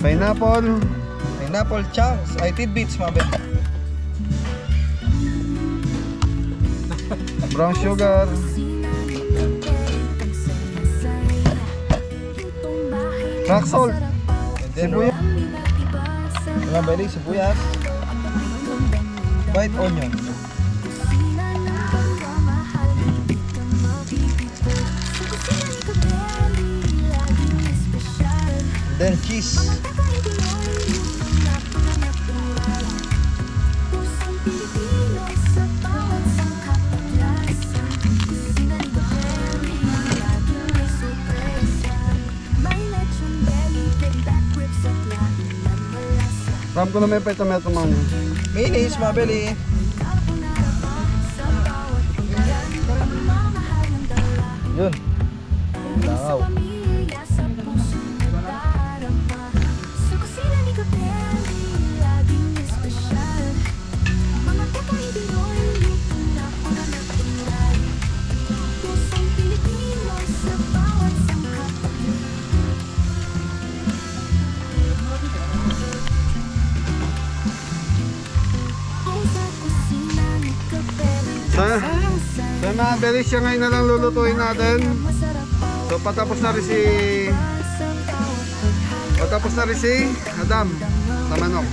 Pineapple. Pineapple chunks. Ay, tidbits mga Beli. Brown sugar. Rock salt. And then, Sibuyas. mga Beli, sibuyas. White onion. Then cheese. Ram ko na may tomato man. Mayonnaise mga Beli. Yun. Langaw. Sa mga Beli, siya ngayon na lang lulutuin natin. So patapos na rin si Adam sa manok.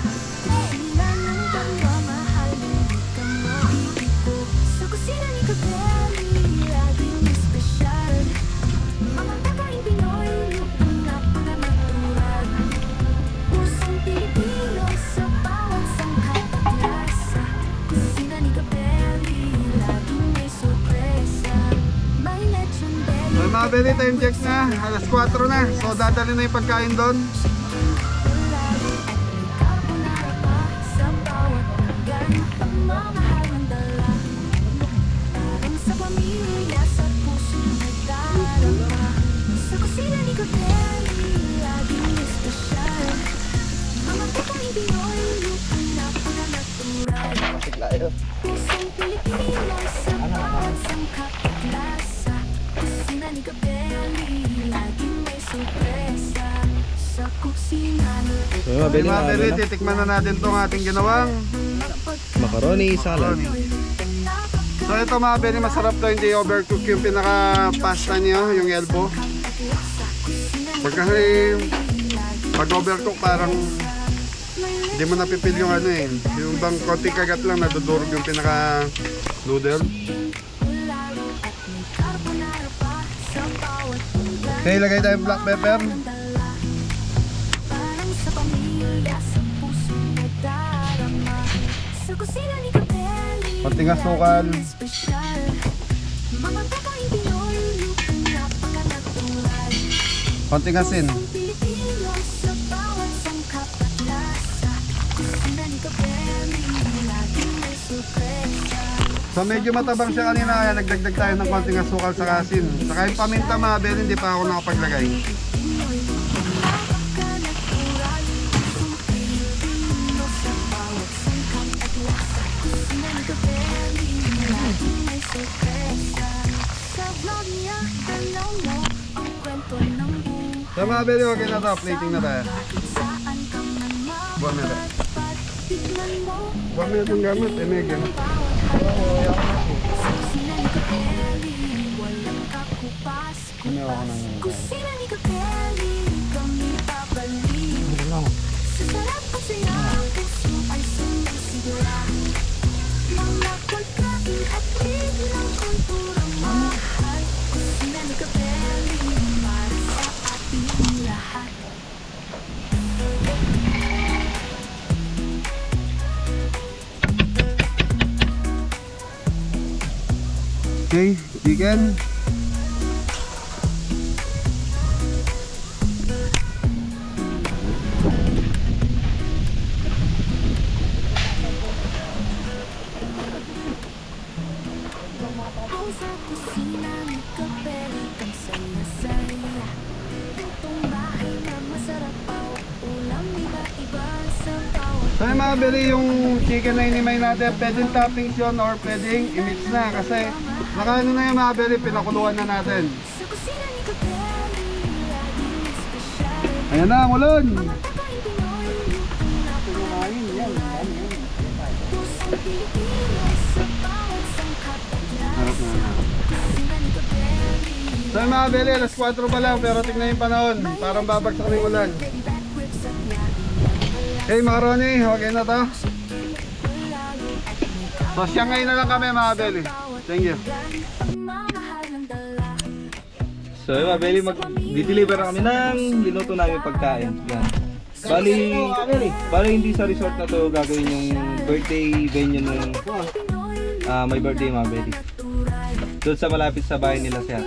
Mga Beli, time check na, alas 4 na. So dadali na yung pagkain doon. So mga Beli, Mga Beli, ano na? titikman na natin itong ating ginawang Macaroni salad. So ito mga Beli, masarap to, hindi overcook yung pinaka pasta niyo, yung elbow. Pagka pag overcook parang hindi mo napipil yung ano eh. Yung bang konti kagat lang nadudurog yung pinaka noodle. Okay, lagay tayong black pepper. Konting asukal. Konting asin. So medyo matabang siya kanina kaya nagdagdag tayo ng konting asukal sa asin. Saka yung paminta mga Beli, hindi pa ako nakapaglagay. mga belly, okay na to. Plating na tayo. Saan ka man Buwan na rin. mapapad, tignan mo Buwan na itong gamit. Mega. Kusina ni Capelli, walang kakupas. Kusina ni Capelli, kami babalik. Sa sarap at saya, ang puso ay sumisigla. Mga pagkain at biglang kulturang mahal. Kusina ni Capelli, para sa ating lahat. Okay, chicken. Ang sa kusina ni Capelli, ang saya-saya. Itong bahay na masarap pa, ulam iba-iba sa bawat. So yung mga belly, yung chicken na inimay natin, pwedeng toppings yun or pwedeng i-mix na. Kasi nakaano na yung mga belly, pinakuluan na natin. Sa kusina ni Capelli, laging espesyal. Ayan na, mulon! Pagkain Pinoy, luto na pinakain. Pusong Pilipino sa bawat sangkap at lasa. Kusina ni Capelli, So yung mga belly, alas 4 pa lang pero tignan yung panahon. Parang babagsak na yung ulan. baby back ribs at yain. Hey mga Ronnie, okay na to? So siyangay na lang kami mga belly. Thank you. Pagmamahal ng dala. So yun mga belly, mag-deliver kami ng linuto namin pagkain. Yan. Bali hindi sa resort na to gagawin yung birthday venue ng may birthday mga belly. Doon sa malapit sa bahay nila siya.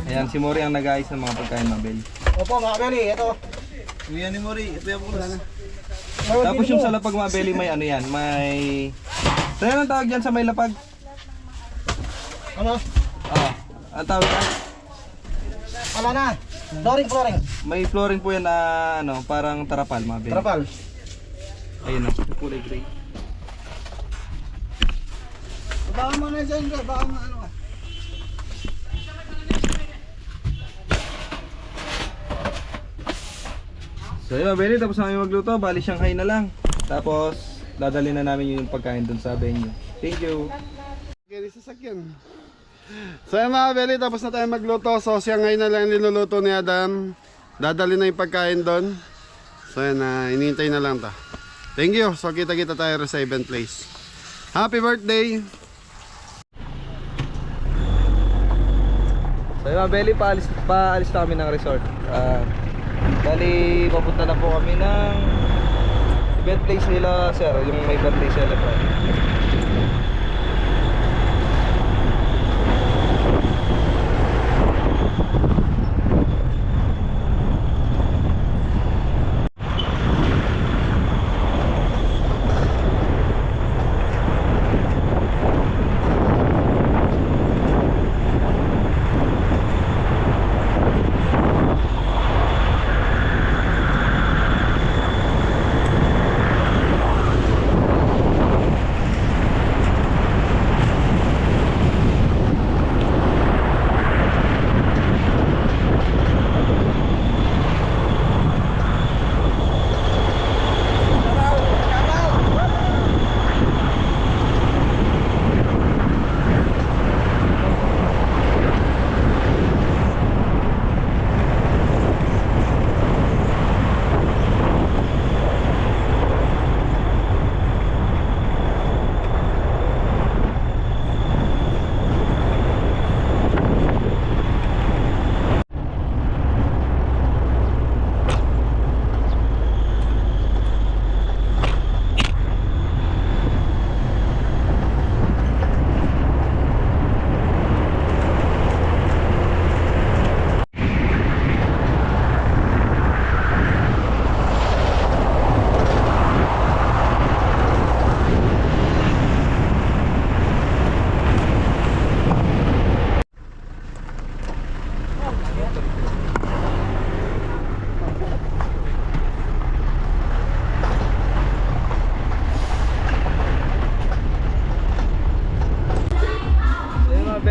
Ayan, si Mori ang nag-ayos ng mga pagkain mga belly. Opo, mga Beli, ito. Kuya ni Mori, ito yung pulas. Tapos yung sa lapag mga belly may ano yan, may... Saan ang tawag dyan sa may lapag? Ano? Ang tawag yan? Wala na. Flooring. May flooring po yan na ano, parang tarapal mga belly. Trapal. Ayun o, yung kulay gray. Baka mo na dyan, baka mo ano ka. So yun mga belly, tapos na kami magluto, bali Shanghai na lang. Tapos dadali na namin yung pagkain dun sa venue. Thank you. Okay, sasakyan. So yung mga belly, tapos na tayo magluto. So siyangay na lang niluluto ni Adam. Dadali na yung pagkain doon. So yan, inintay na lang ta. Thank you. So kita-kita tayo sa event place. Happy birthday! So yun mga belly, paalis na kami ng resort. Bali, papunta na po kami ng event place nila sir, yung may birthday celebrate.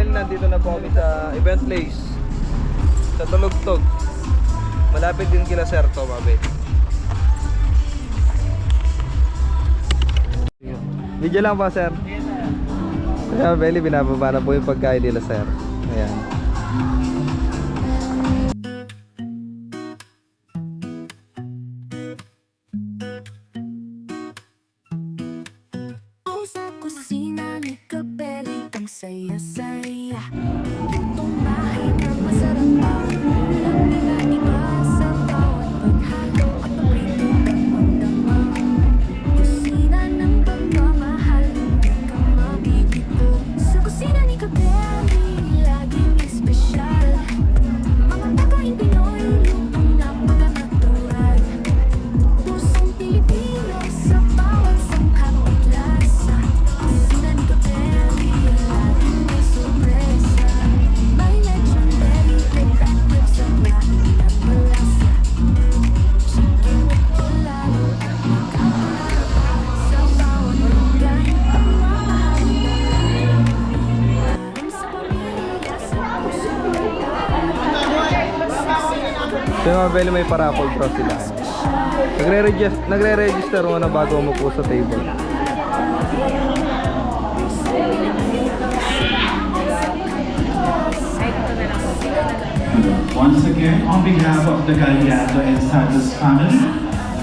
Nandito na po kami sa event place. Sa Tulugtog. Malapit din kila Sir to, Mga Belly. Video lang po, Sir. Kaya, Belly, binababa na po yung pagkain nila, Sir. Ayan. Sa kusina ni Kabeli, ang saya-saya. Itong bahay na masarap ang ulam nila, iba sa bawat paghalo at paprito ng magdamag. Kusina ng pagmamahal, hindi ka mabibito. Sa kusina ni Kabeli, laging espesyal. Mga pagkain Pinoy, lutong napaka-natural. Pusong Pilipino sa bawat sangkap at lasa. Kusina ni Kabeli, laging may sorpresa. May lechon belly, may back ribs at laing na malasa. Chicken with polalo at magkakalala sa bawat lugar. Ang mamahalin parang sa pamilya, sa puso So yung Mga Belly, may parapol bro sila. Nagre-register mo na bago mo po sa table. Once again, on behalf of the Gallardo and Santos family,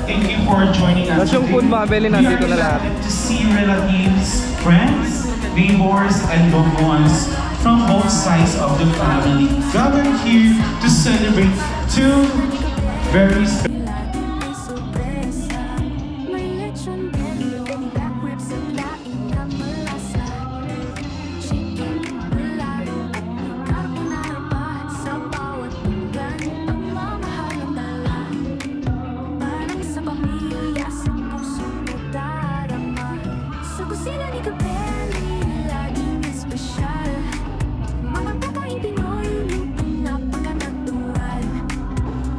thank you for joining us Tapos yung food, Mga Belly, We are nandito na lahat. delighted to see relatives, friends, neighbors, and loved ones from both sides of the family gathered here to celebrate two very special laging may sorpresa. May lechon belly, may back ribs at laing na malasa. Chicken polalo at may carbonara pa sa bawat pinggan. Ang mamahal ang dala, parang sa pamilya, sa puso mo darama. Sa kusina ni Kabeli, laging espesyal. Mga pagkain Pinoy, lutong napaka-natural.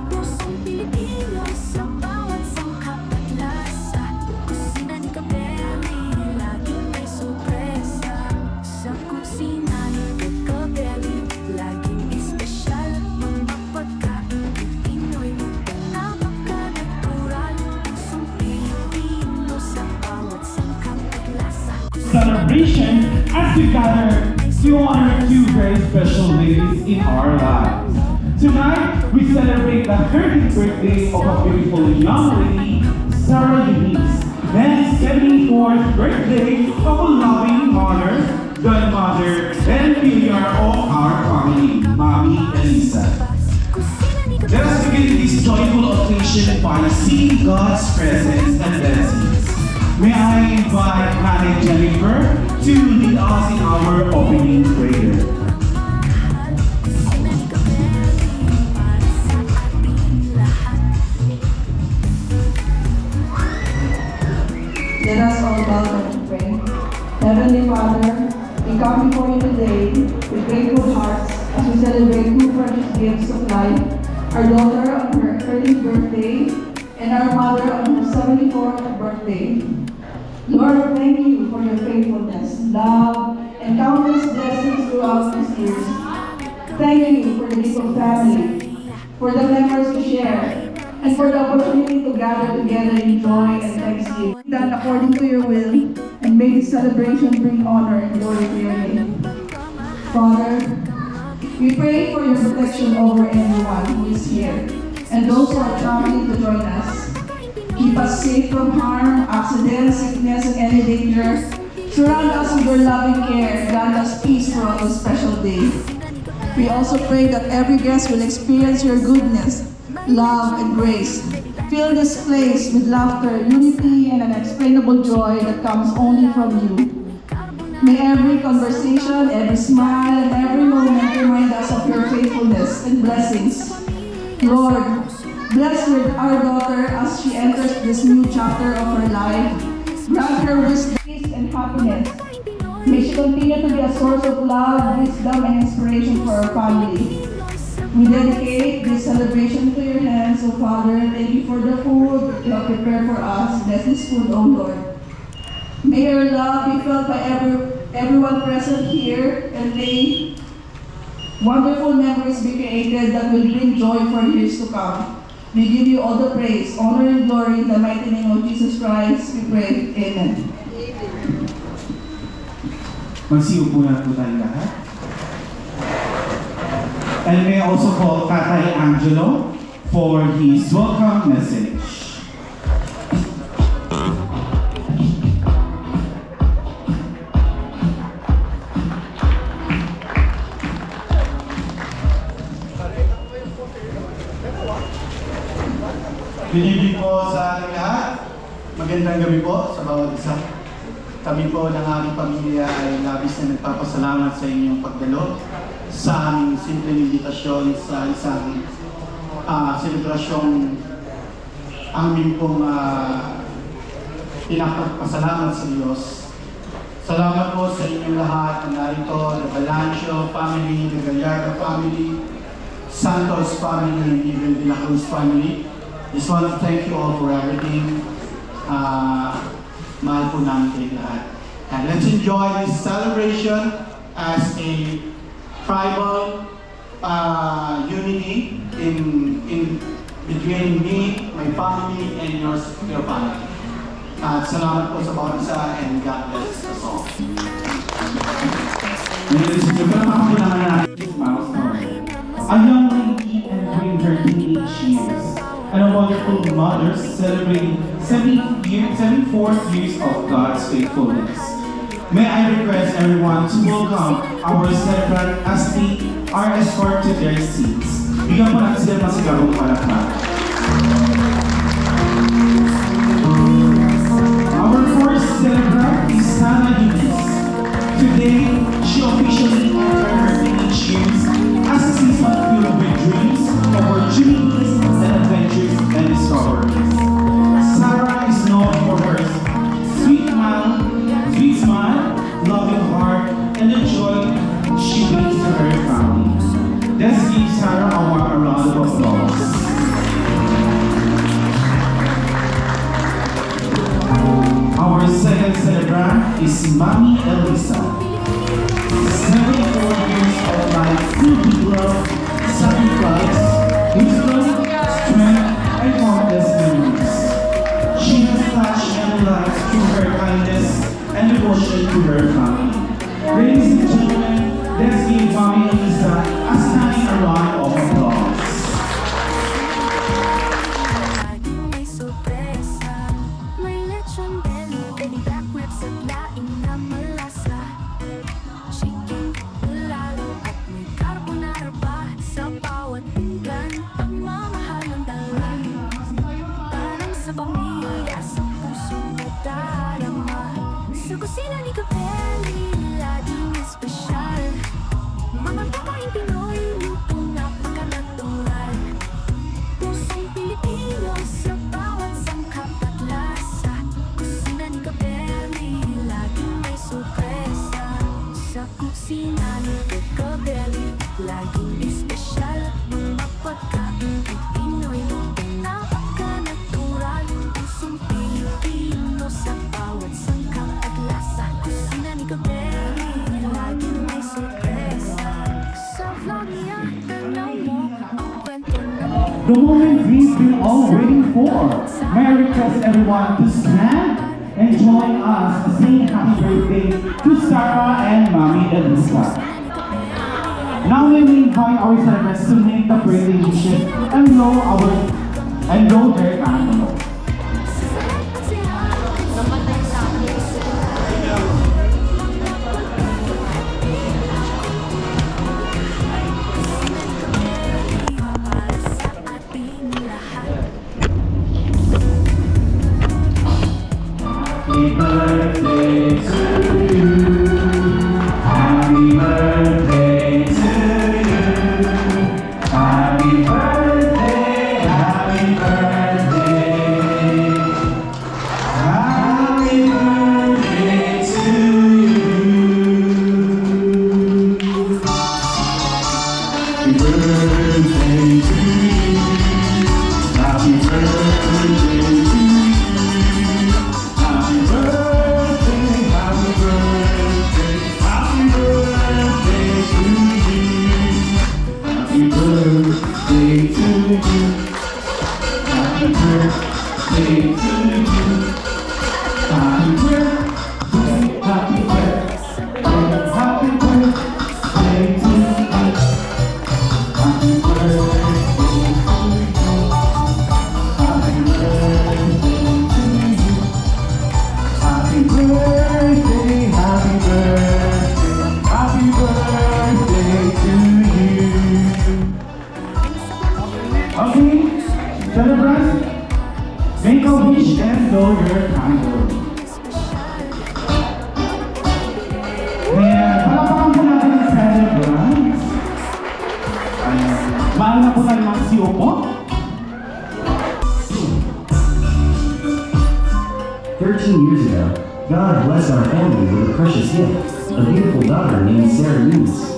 Pusong Pilipino sa bawat sangkap at lasa. Kusina ni Kabeli, laging may sorpresa. Sa kusina ni Kabeli, laging espesyal. Mga pagkain Pinoy, lutong napaka-natural. Pusong Pilipino sa bawat sangkap at lasa. celebration as we gather to honor two very special ladies in our lives. Tonight, we celebrate the 30th birthday of a beautiful young lady, Sarah Eunice, then 74th birthday of a loving mother, godmother, and filial of our family, Mommy Elisa. Kusina ni Let us begin this joyful occasion by seeing God's presence and blessings. May I invite Nanay Jennifer to lead us in our opening prayer. Kusina ni Kabeli, para sa ating lahat. Let us all bow down and pray. Heavenly Father, we come before you today with grateful hearts as we celebrate two precious gifts of life, our daughter on her 30th birthday and our mother on her 74th birthday. Lord, thank you for your faithfulness, love, and countless blessings throughout these years. Thank you for the gift of family, for the members to share, and for the opportunity to gather together in joy and thanksgiving. Done according to your will, and may this celebration bring honor and glory to your name. Father, we pray for your protection over everyone who is here, and those who are traveling to join us. Keep us safe from harm, accidents, sickness, and any danger. Surround us with your loving care, grant us peace throughout this special day. We also pray that every guest will experience your goodness, love, and grace. Fill this place with laughter, unity, and unexplainable joy that comes only from you. May every conversation, every smile, and every moment remind us of your faithfulness and blessings. Lord, bless our daughter as she enters this new chapter of her life. Grant her wisdom and happiness. May she continue to be a source of love, wisdom, and inspiration for our family. We dedicate this celebration to your hands, O Father. Thank you for the food you have prepared for us. Bless this food, O Lord. May your love be felt by everyone present here, and may Wonderful memories be created that will bring joy for years to come. We give you all the praise, honor, and glory in the mighty name of Jesus Christ, we pray. Amen. Magsiupo na po tayo lahat. And may I also call Tatay Angelo for his welcome message. Good evening po sa ating lahat. Magandang gabi po sa bawat isa. Kami po ng aming pamilya ay labis na nagpapasalamat sa inyong pagdalo sa aming simpleng imbitasyon sa isang selebrasyong aming pong pinapasalamat sa Diyos. Salamat po sa inyong lahat na narito, the Balancio family, the Gallardo family, Santos family, and even De La Cruz family. Just want to thank you all for everything. Mahal po namin kayo lahat. And let's enjoy this celebration as a tribal unity in between me, my family, and your family. At salamat po sa bawat isa, and God bless us all. Ladies and gentlemen, ako naman natin milestone. A young lady entering her teenage years, and a wonderful mother celebrating 74 years of God's faithfulness. May I request everyone to welcome our celebrant as they are escorted to their seats. Bigyan po natin sila masigarong palakpak. Our first celebrant is Sana Eunice. Today, she officially entered her teenage years as a season filled with dreams, opportunities, and adventures and discoveries. Sarah is known for her sweet smile, loving heart, and the joy she brings to her family. Let's give Sarah a warm round of applause. Our second celebrant is Mami Elisa. 74 years of life filled with love, sacrifice, wisdom, strength, and countless memories. She has touched many lives through her kindness and devotion to her family. Ladies and gentlemen, let's give Mami Elisa a standing round of applause. Laging may sorpresa. May lechon belly, baby back ribs at laing na malasa. Chicken, lalo at may carbonara pa sa bawat pinggan. Pagmamahal ng dala, parang sa pamilya, sa puso nadarama. Sa kusina ni Capelli, laging espesyal. Mga babaeng Pinoy, luto napaka-natural. Pusong Pilipino sa bawat sangkap at lasa. Kusina ni Capelli, laging may sorpresa. Sa kusina ni Capelli, laging espesyal. Mga pagkain Pinoy, luto napaka-natural. Pusong Pilipino sa bawat sangkap at lasa. Kusina ni Capelli, laging may sorpresa. Sa vlog niya, tanaw mo ang kwento ng The moment we've been all waiting for. May I request everyone to stand and join us in saying happy birthday to Sarah and Mami Elisa. Now we will invite our celebrants to make the birthday wishes and blow their candles. Happy birthday to you. Happy birthday to you. Happy birthday, happy birthday. Happy birthday to you. Happy birthday to you. Happy birthday to you. Happy birthday, happy to you. Happy birthday, happy birthday, happy birthday to you. Happy birthday to you. Happy birthday to you. Happy birthday, happy birthday, happy birthday to you. Okay, celebrants, make a wish and blow your candle. Ayan, palapakan po natin ang celebrants. Ayan, mahal na po tayo mga CEO po. 13 years ago, God blessed our family with a precious gift, a beautiful daughter named Sarah Eunice.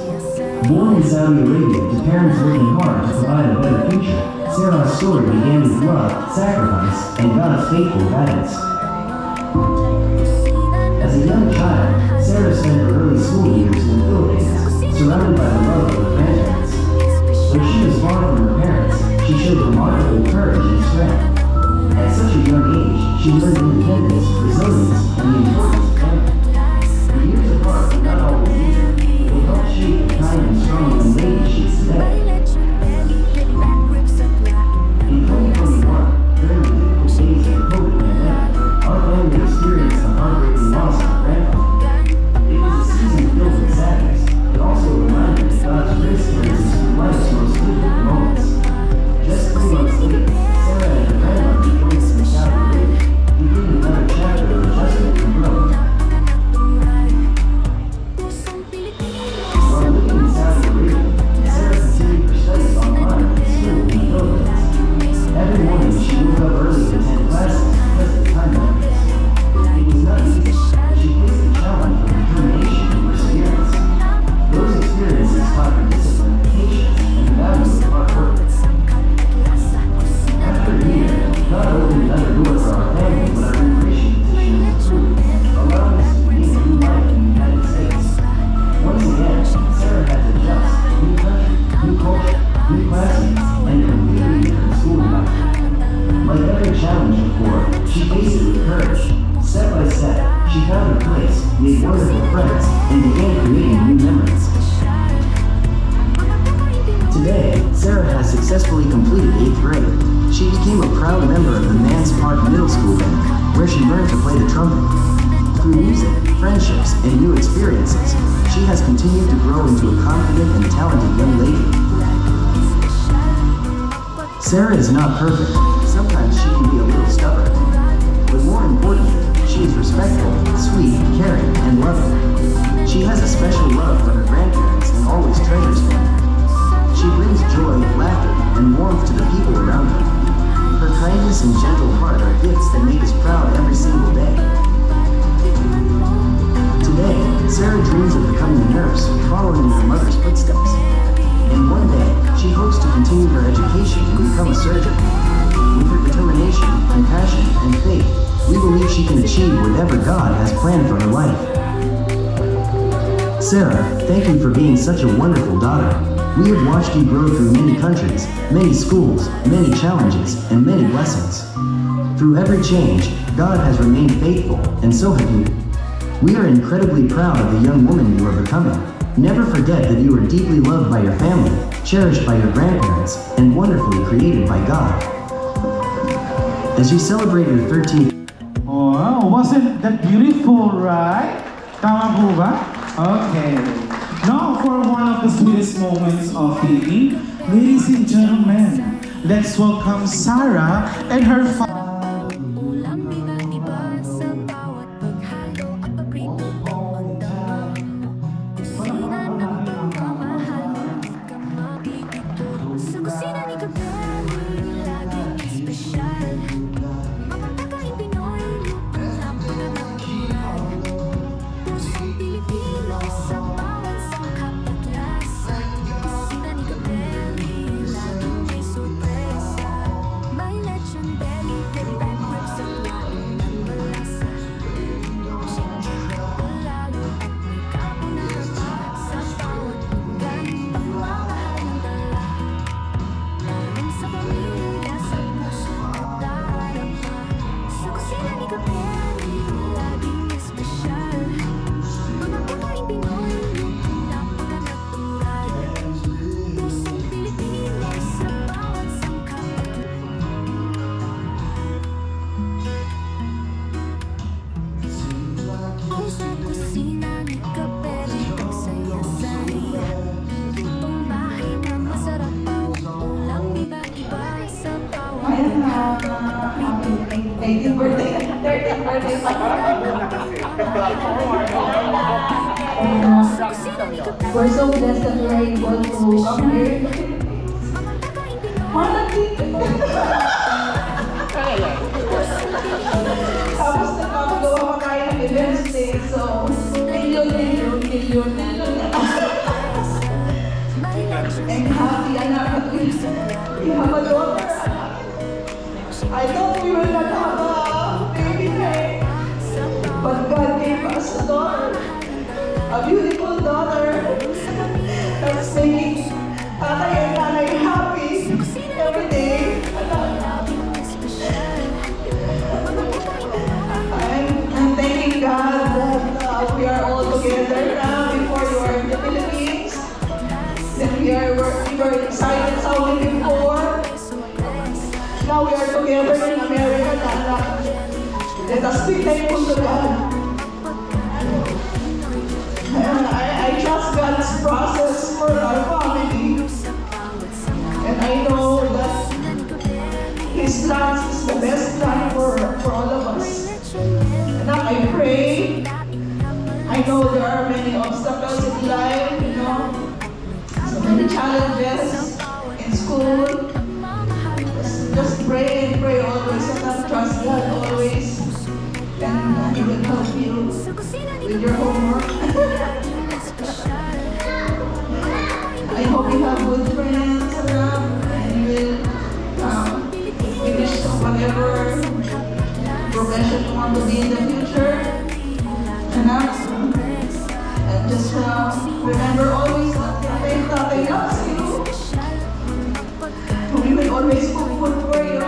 Born in Saudi Arabia to parents working hard to provide a better future, Sarah's story began with love, sacrifice, and God's faithful guidance. As a young child, Sarah spent her early school years in the Philippines, surrounded by the love of her grandparents. Though she was far from her parents, she showed remarkable courage and strength. At such a young age, she learned independence, resilience, and the importance of family. The years apart were not always easy. They helped shape the kind and strong young lady she is today. In 2021, during the difficult days of the COVID pandemic, our family experienced the heartbreaking loss of a grandfather. It was a season filled with sadness, but also a reminder that God's grace carries us through life's most difficult moments. Just 3 months later, Sarah and her grandmother joined us in Saudi Arabia, beginning another chapter of adjustment and growth. While living in Saudi Arabia, Sarah continued her studies online at school in the Philippines. Every morning she woke up early to attend classes because of the time limits. It was not easy, but she faced the challenge with determination and perseverance. Those experiences taught her discipline, patience, and the value of hard work. After a year, God opened another door for our family when our immigration petition was approved, allowing us to begin a new life in the United States. Once again, Sarah had to adjust to new country, new culture, new classmates, and a completely different school environment. Like every challenge before, she faced it with courage. Step by step, she found her place, made wonderful friends, and began creating new memories. Today, Sarah has successfully completed 8th grade. She became a proud member of the Mans Park Middle School band, where she learned to play the trumpet. Through music, friendships, and new experiences, she has continued to grow into a confident and talented young lady. Sarah is not perfect. Sometimes she can be a little stubborn. But more importantly, she is respectful, sweet, caring, and loving. She has a special love for her grandparents and always treasures them. She brings joy, laughter, and warmth to the people around her. Her kindness and gentle heart are gifts that make us proud every single day. Today, Sarah dreams of becoming a nurse, following in her mother's footsteps. And one day, she hopes to continue her education and become a surgeon. With her determination, compassion, and faith, we believe she can achieve whatever God has planned for her life. Sarah, thank you for being such a wonderful daughter. We have watched you grow through many countries, many schools, many challenges, and many blessings. Through every change, God has remained faithful, and so have you. We are incredibly proud of the young woman you are becoming. Never forget that you are deeply loved by your family, cherished by your grandparents, and wonderfully created by God. As you celebrate your 13th Wow, wasn't that beautiful, right? Tama po ba? Okay. Now for one of the sweetest moments of the evening, ladies and gentlemen, let's welcome Sarah and her father. Kulang iba sa bawat paghalo at pagrito ng mundo. Kusina ng pagmamahal, ka mabibito. Sa kusina ni Gabriel, laging espesyal. Mapagpagkain Pinoy, lutong lamang ng kulay. Pusong Pilipino sa bawat sangkap at lasa. Kusina ni Gabriel, laging may sorpresa. May lechon belly 18th birthday, 13th birthday pa. We're so blessed that we're able to come here. Tapos nakakagawa pa tayo ng events day. So, million. And happy anak. We have a daughter. I thought we will not have a baby day. But God gave us a daughter. A beautiful daughter. That's making tatay and nanay happy every day. I'm thanking God that we are all together now. Before you were in the Philippines, then we were excited how we before. Now we are together in America. Let us be thankful to God. I trust God's process for our family. And I know that His plans is the best plan for all of us. And I pray. I know there are many obstacles in life, so many challenges in school. Just pray and pray always, and trust God always. And He will help you with your homework. I hope you have good friends around, and you will finish whatever profession you want to be in the future. And just remember always that Tatay loves you. We will always cook food for you.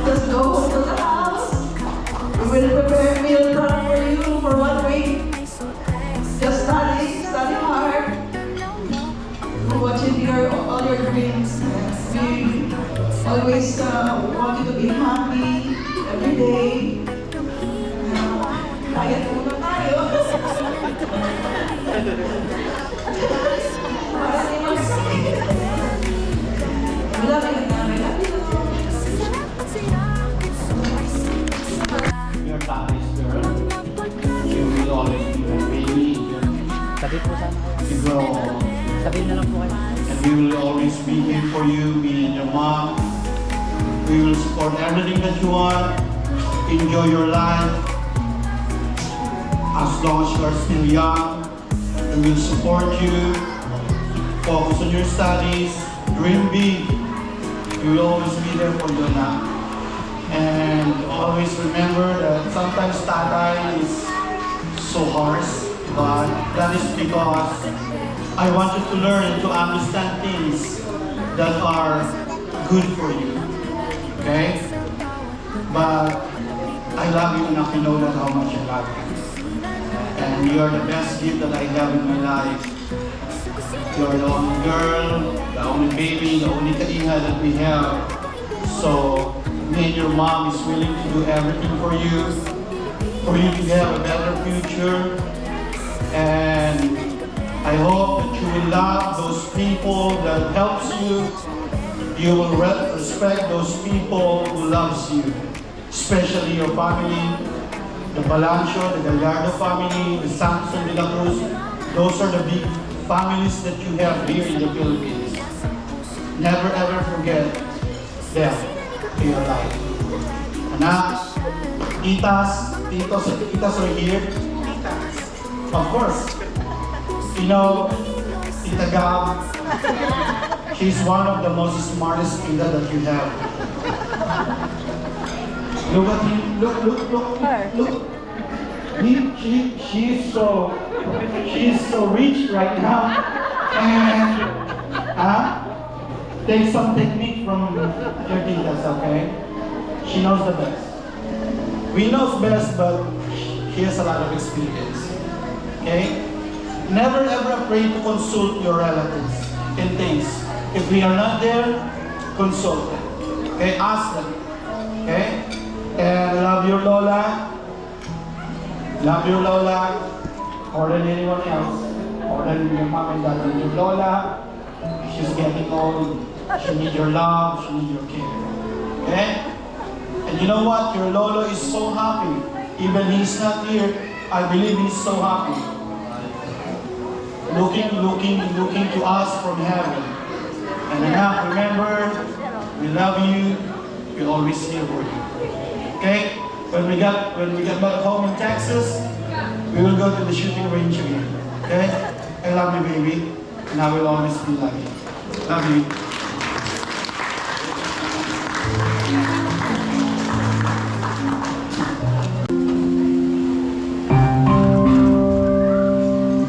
Just go home to the house. We will prepare meal prep for you for 1 week. Just study hard. We're watching all your dreams. We always want you to be happy every day. Kaya muna tayo. Para di mag-sakit. Wala ka namin. Your Tammy's girl. You will always be my baby. Sabi po sana kayo. You grow. Sabihin na lang po kayo. And we will always be here for you, me and your mom. We will support everything that you want. Enjoy your life. As long as you are still young, we will support you. Focus on your studies. Dream big. We will always be there for you now. And always remember that sometimes tatay is so harsh, but that is because I want you to learn to understand things that are good for you. Okay? But I love you enough to know that how much I love you. And you are the best gift that I have in my life. You are the only girl, the only baby, the only kaiha that we have. So, me and your mom is willing to do everything for you to have a better future. And I hope that you will love those people that helps you. You will respect those people who loves you, especially your family. The Balancio, the Gallardo family, the Samson de la Cruz, those are the big families that you have here in the Philippines. Never ever forget them in your life. Anak, titas are here. Of course. You know, Tita Gab, she's one of the most smartest tita that you have. Look at him. Look. She's so rich right now. And take some technique from your titas, okay? She knows the best. We know best, but she has a lot of experience. Okay? Never ever afraid to consult your relatives in things. If we are not there, consult them. Okay? Ask them. Okay? And love your Lola. Love your Lola more than anyone else. More than your mom and dad and your Lola. She's getting old. She needs your love. She needs your care. Okay? And you know what? Your lolo is so happy. Even he's not here, I believe he's so happy. Looking to us from heaven. And anak, remember, we love you. We're always here for you. Okay? When we get back home in Texas, we will go to the shooting range again. Okay? I love you, baby. And I will always be love you. Love you.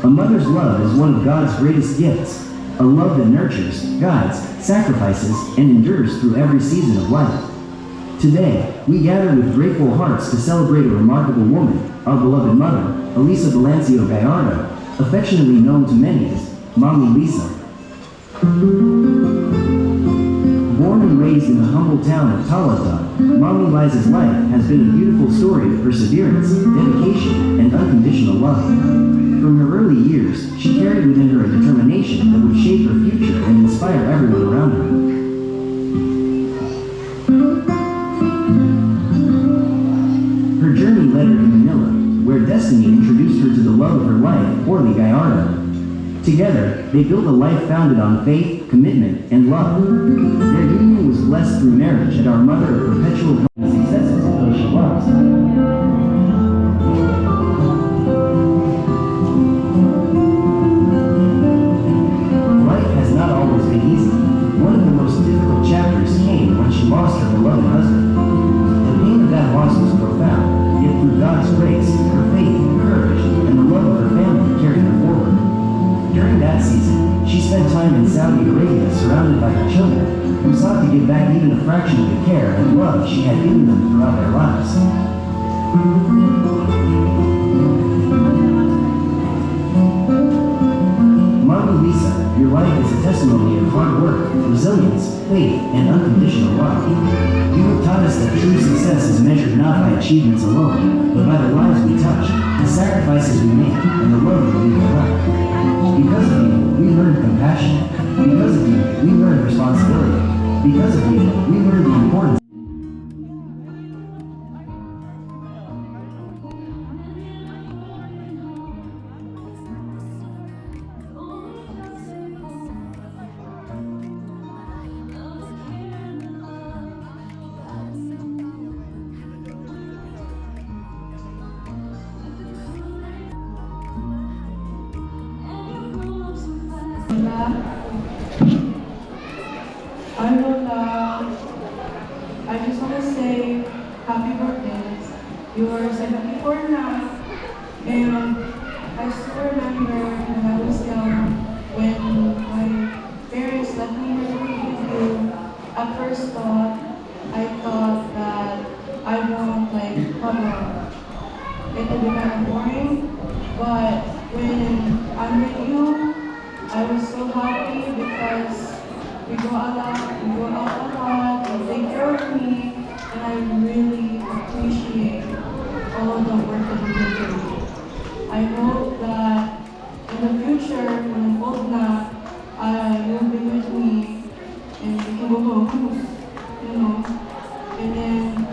A mother's love is one of God's greatest gifts. A love that nurtures, guides, sacrifices, and endures through every season of life. Today, we gather with grateful hearts to celebrate a remarkable woman, our beloved mother, Elisa Valencio Gallardo, affectionately known to many as Mommy Lisa. Born and raised in the humble town of Talata, Mommy Liza's life has been a beautiful story of perseverance, dedication, and unconditional love. From her early years, she carried within her a determination that would shape her future and inspire everyone around her. Her journey led her to Manila, where destiny introduced her to the love of her life, Orly Gallardo. Together, they built a life founded on faith, commitment, and love. Their union was blessed through marriage and our mother of perpetual health and successes of those she loves. Life has not always been easy. One of the most difficult chapters came when she lost her beloved husband. The pain of that loss was profound, yet through God's grace, her faith, courage, and the love of her family carried her forward. During that season, she spent time in Saudi Arabia surrounded by her children, who sought to give back even a fraction of the care and love she had given them throughout their lives. Mommy Lisa, your life is a testimony of hard work, resilience, faith, and unconditional love. You have taught us that true success is measured not by achievements alone, but by the lives we touch, the sacrifices we make, and the love we leave behind. Because of you, we learned compassion. Because of you, we learned responsibility. Because of you, we learned the importance. I just want to say happy birthday. You are 74 now, and I still remember when I was young, when my parents let me live with you. At first I thought that I won't come on. It would be kind of boring, but when I'm with you, I was so happy because we go out a lot, you take care of me, and I really appreciate all of the work that you did for me. I hope that in the future, when I'm old now, you'll be with me, and we can go home, and then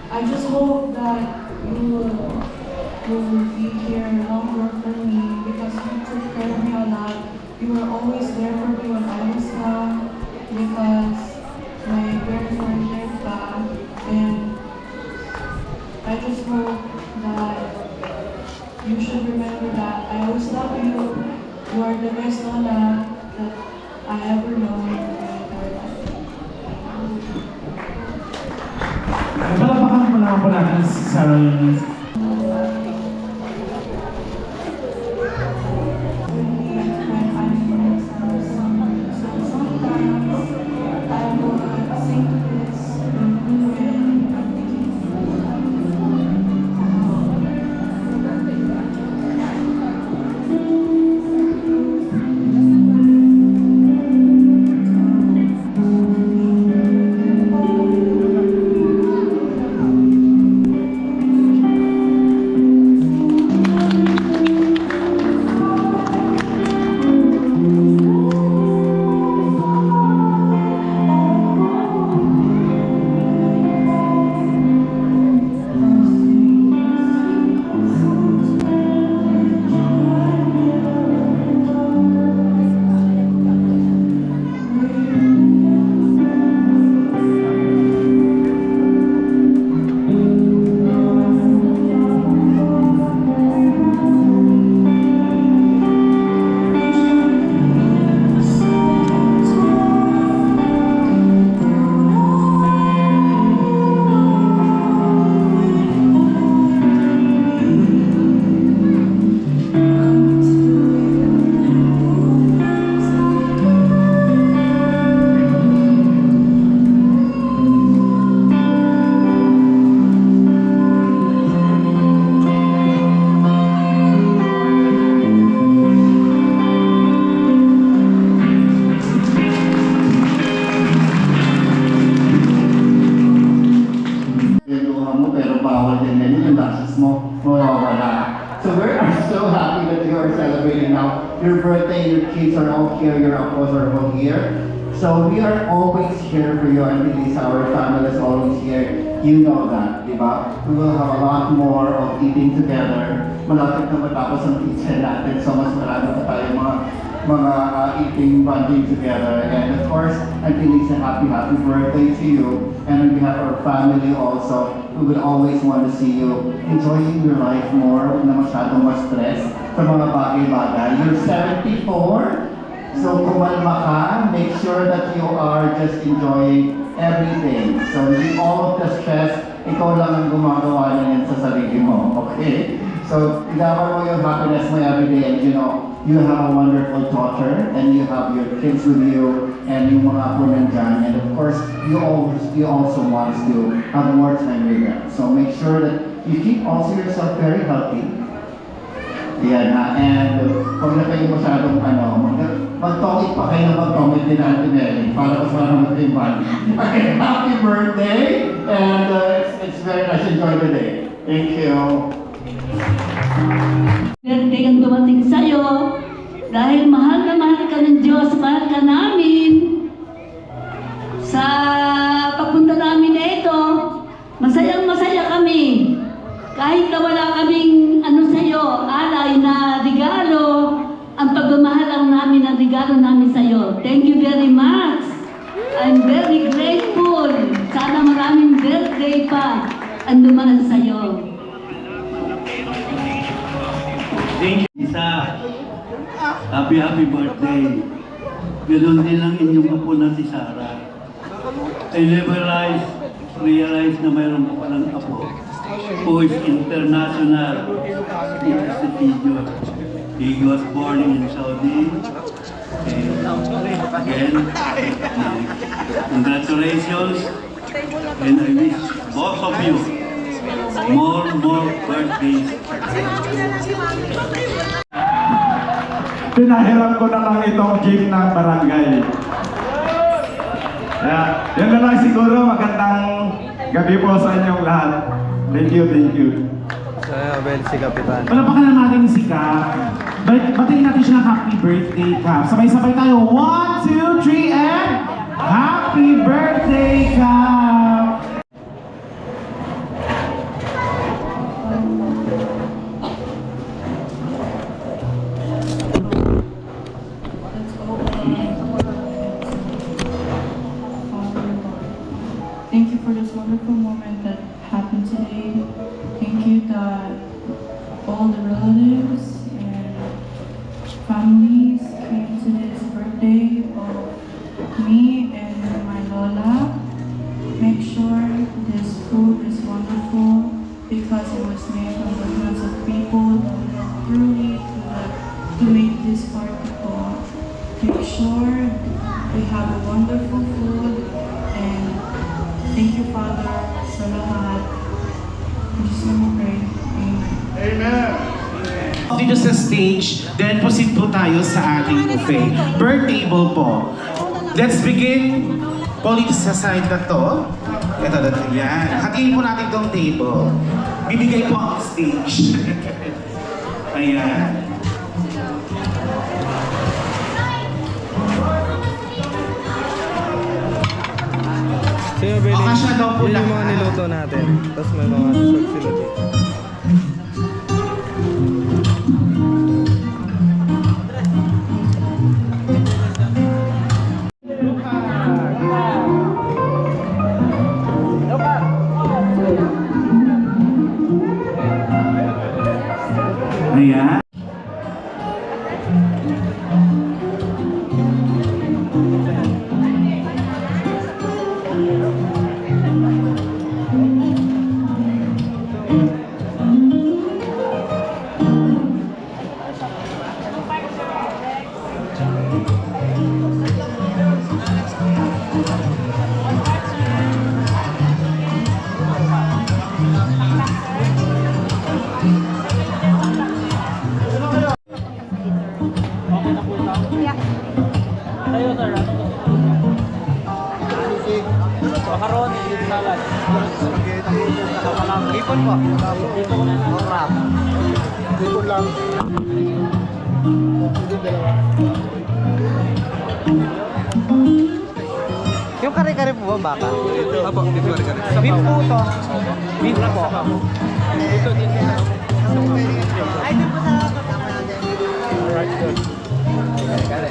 I just hope that you will be here longer for me, because you took care of me a lot. You were always there for me when I was young, because my parents weren't there back, and I just hope that you should remember that I always love you. You are the best Lola that I ever known in my entire life. Palapakan mo naman po natin si Sarah Yunes. your birthday, your kids are all here, your uncles are all here. So we are always here for you, and at least our family is always here. You know that, di ba? We will have a lot more of eating together. Malapit na matapos ang pizza natin, so mas marami pa tayo mga eating, bonding together. And of course, at least a happy birthday to you. And on behalf of our family also, we would always want to see you enjoying your life more, huwag na masyadong ma-stress sa mga bagay-bagay. You're 74. So kumalma ka, make sure that you are just enjoying everything. So hindi all of the stress, ikaw lang ang gumagawa na yan sa sarili mo, okay? So ilawan mo yung happiness mo every day, and you know, you have a wonderful daughter, and you have your kids with you, and yung mga apo nandyan, and of course, you also want to have more time with them. So make sure that you keep also yourself very healthy. Yan ha, and huwag na kayo masyadong mag-talk pa kayo na mag-comment din Auntie Nelly para mas marami kayo band. Okay, happy birthday, and it's very nice. Enjoy the day. Thank you. Birthday ang dumating sa'yo. Dahil mahal na mahal ka ng Diyos, mahal ka namin. Sa pagpunta namin na ito, masayang masaya kami. Kahit na wala kaming sa'yo, alay na regalo, ang pagmamahal lang namin ang regalo namin sa'yo. Thank you very much. I'm very grateful. Sana maraming birthday pa ang dumaan sa'yo. Thank you, Isa. Happy birthday. Ganoon din lang inyong apo na si Sarah. I never realize na mayroon pa palang apo who is international. It is the figure. He was born in Saudi. And again, congratulations. And I wish both of you more birthdays. Pinahiram ko na lang itong gym ng barangay. Yan na lang siguro. Magandang gabi po sa inyong lahat. Thank you. So, Abel, si Kapitan. Palapakan na natin si Cap. Batiin natin siya ng happy birthday, Cap. Sabay-sabay tayo. 1, 2, 3, and happy birthday, Cap! Thank you for this wonderful moment that happened today. Thank you that all the relatives and families came to this birthday of me and my Lola. Make sure this food is wonderful because it was made from the hands of people truly to make this party go. Make sure we have a wonderful food, and thank you, Father, sa lahat. In Jesus' name we pray. Amen. Dito sa stage, then proceed po tayo sa ating buffet. Per table po. Let's begin po dito sa side na to. Ito, yan. Hatiin po natin itong table. Bibigay po ang stage. Ayan. So, Abel, Kasya daw po yun yung mga lahat. niluto natin. Tapos may mga dessert sila dito. Ayan. Ipon po. Ipon lang. Yung kare-kare po ba baka? Apo, beef kare-kare. Beef po to. Beef po. Ay, doon po sa kasama natin.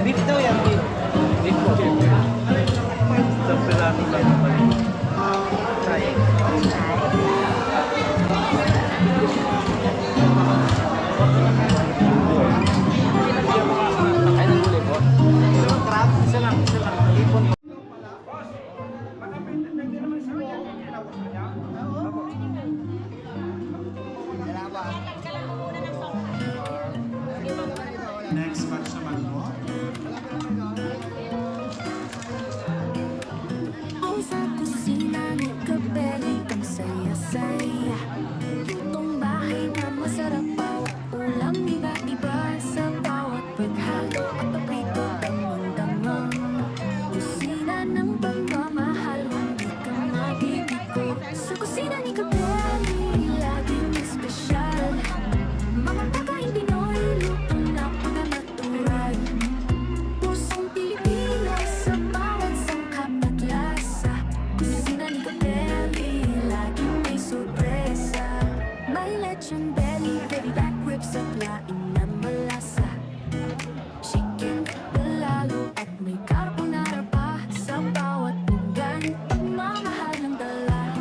Beef daw yan, beef. Beef po. Isang piraso lang naman. Ay, nagulay po. Crab, isa lang. Ipon po. Next batch naman po. Sa kusina ni Kabeli, ang saya-saya. Lutong bahay na masarap bawat ulam, iba-iba sa bawat paghalo at paprito, damang-damang. Kusina ng pagmamahal, hindi ka magigiko. Sa kusina ni Kabeli, laging espesyal. Mga pagkain Pinoy, luto na pagka-natural. Pusong Pilipino sa bawat sangkap at lasa. Kusina ni Kabeli, laging may sorpresa. May lechon belly, baby back ribs at laing na malasa. Chicken, balalo at may carbonara pa. Sa bawat ugan, pagmamahal ng dala.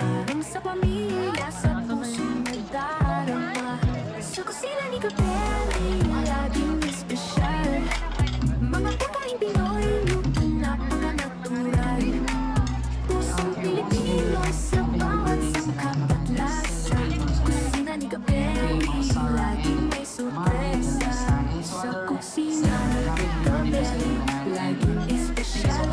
Parang sa pamilya, sa puso nagdarama. Sa kusina ni Kabeli, laging espesyal. Mga pagkain Pinoy, luto na pagka-natural. Pusong Pilipino sa bawat sangkap at lasa. Kusina ni Kabeli, laging may sorpresa. Sa kusina ni Kabeli, laging espesyal.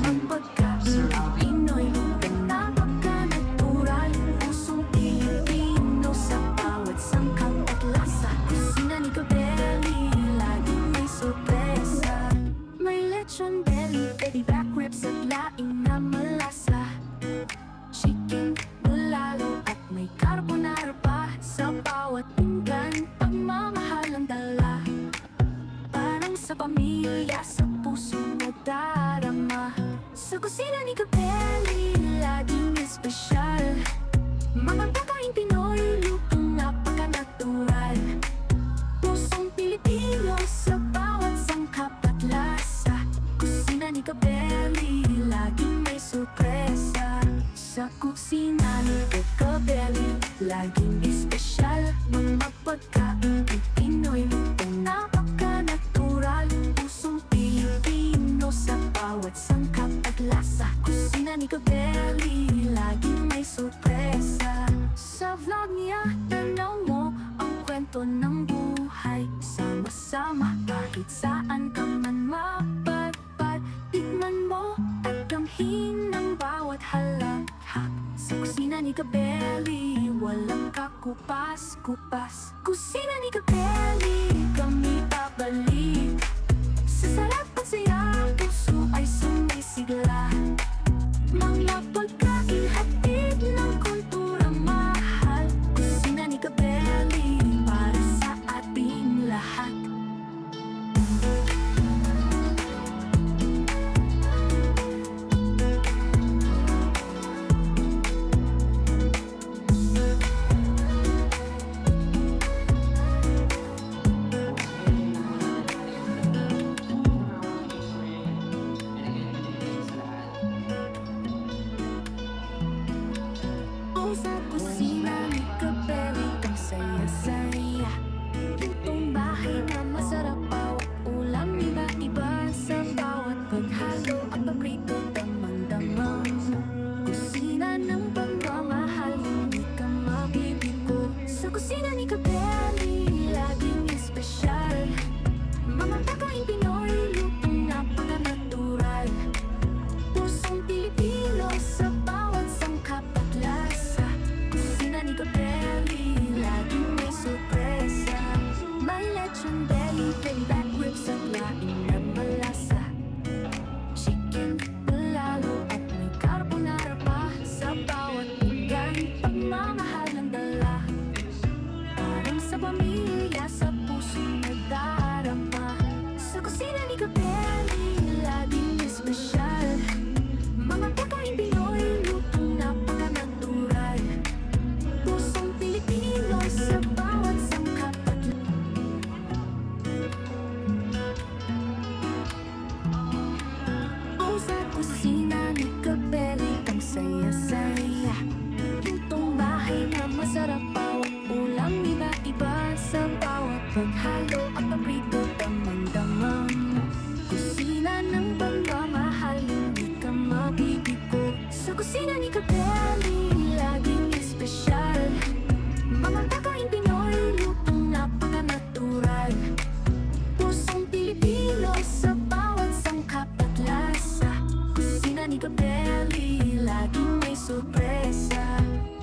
Ang pagkain Pinoy, luto na pagka-natural. Pusong Pilipino sa bawat sangkap at lasa. Kusina ni Kabeli, laging may sorpresa. May lechon belly, baby back ribs at laing na malasa. Chicken, balalo at may carbonara pa. Sa bawat pinggan, pagmamahal ang dala. Parang sa pamilya, sa puso nagdarama. Sa kusina ni Kabeli, laging espesyal. Mga pagkain Pinoy, luto na pagka-natural. Pusong Pilipino sa bawat sangkap at lasa. Kusina ni Kabeli, laging may sorpresa. Sa kusina ni Kabeli, laging espesyal. Mga pagkain Pinoy, luto na pagka-natural. Pusong Pilipino sa bawat sangkap at lasa. Kusina ni Kabeli, laging may sorpresa. Sa vlog niya, tanaw mo ang kwento ng buhay. Sama-sama kahit saan ka man mapadpad. Tikman mo at damhin ng bawat halakhak. Sa kusina ni Kabeli, walang kakupas-kupas. Kusina ni Kabeli, kami babalik. Sa sarap at saya, puso ay sumisigla. Mga pagkain hatid ng kulturang mahal. Kusina ni Kabeli, para sa ating lahat. saya. Lutong bahay na masarap, bawat ulam iba-iba. Sa bawat paghalo at pabrito, damang-damang kusina ng pagmamahal, hindi ka mabibigo. Sa kusina ni Capelli, laging espesyal. Mga pagkain Pinoy, lutong napaka-natural. Pusong Pilipino sa bawat sangkap at lasa. Kusina ni Capelli, laging may sorpresa.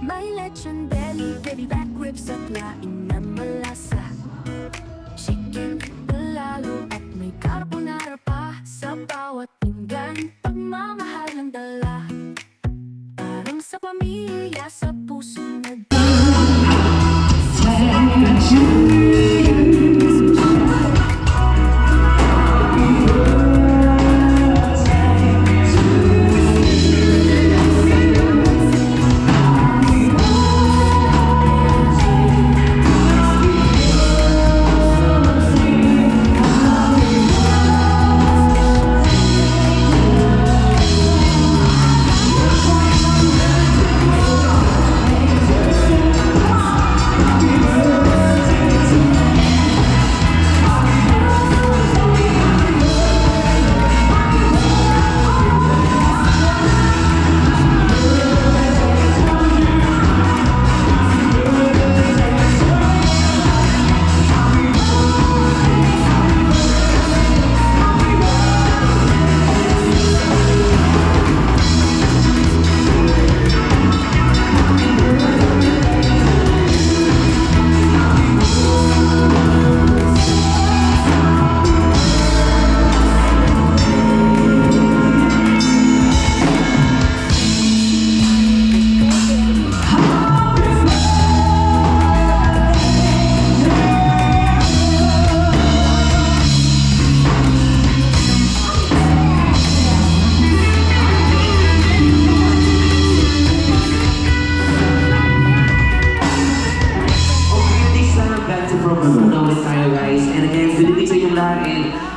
May lechon belly, baby back ribs at laing na malasa. Chicken palalo at may carbonara pa. Sa bawat pinggan, pagmamahal ang dala. Parang sa pamilya, sa puso na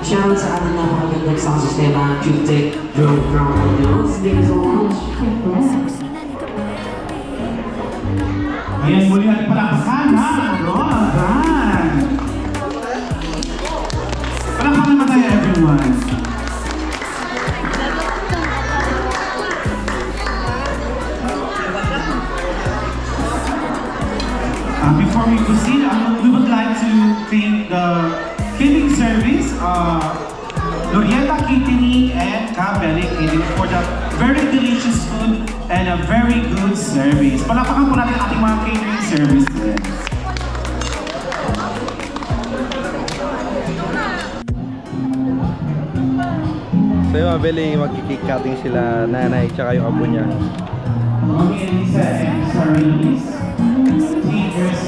shoutout sa ating napakagandang sound sistema, Q-Tech Drone Crown Audio. Thank you so much. Ayan, muli natin palakpakan ha. Alright. Palakpakan naman tayo everyone. Before we proceed, we would like to thank the catering service, Lorieta Catering and Capelli Catering for the very delicious food and a very good service. Palakpakan po natin ang ating mga catering services. So yung Mabeli, magkikik cutting sila nanay tsaka yung abo niya. Mami Elisa and Sarah-Louise, teachers,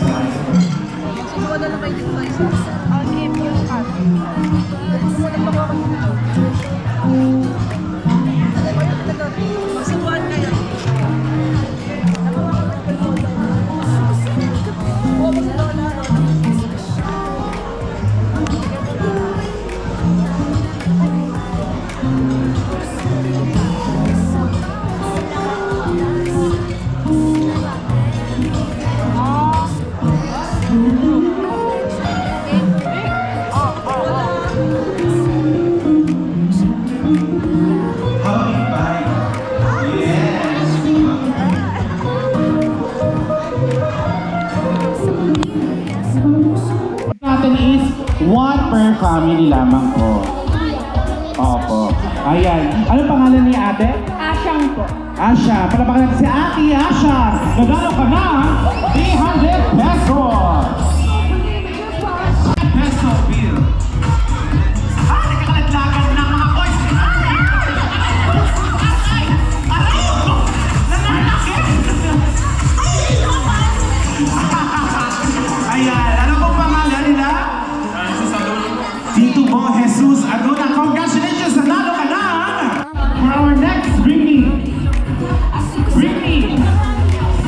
one per family lamang po. Opo. Ayan. Ano pangalan ni ate? Asyang po. Asha. Palapakan natin si Ate Asha. Nagano ka na 300 pesos. Peso bill. Nagkakalaglagan ng mga boys. Ayan. Ano pong pangalan nila? Tito Mo Jesus Aduna. Congratulations! Nanalo ka na! For our next bring me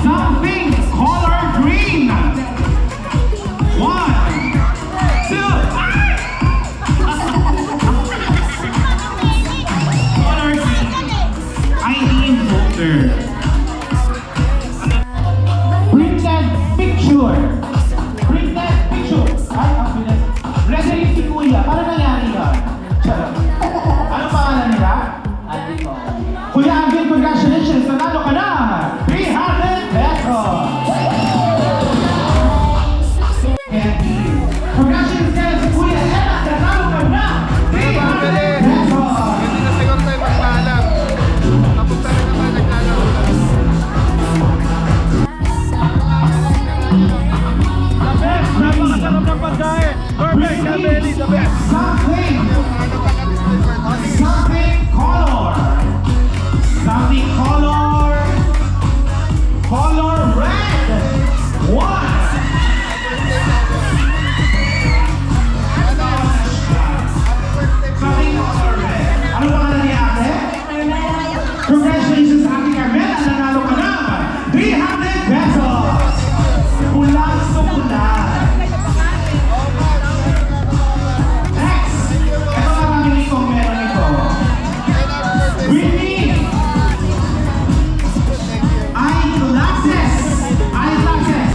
something color green. picture. Bring that picture. Ay, ang bilis. Ready si Kuya. Paano nangyari yun? Charot. Anong pangalan nila? Kuya Alvin, congratulations. Nanalo ka na. 300 pesos. Congratulations kayo sa Kuya Ella. Nanalo ka na. 300 pesos. Hindi na siguro tayo magpaalam. Tapos tayo naman naglalaro. Napakasarap ng pagkain. Perfect na belly, the best. Something color. Something color. Color red. One. Something color red. Ano pangalan ni ate? Congratulations sa ating Carmela. Nanalo ka na. 300 pesos. Ulang sumulan. Next! Ito ang pamili kong meron ito. Whitney! Eyeglasses! Eyeglasses!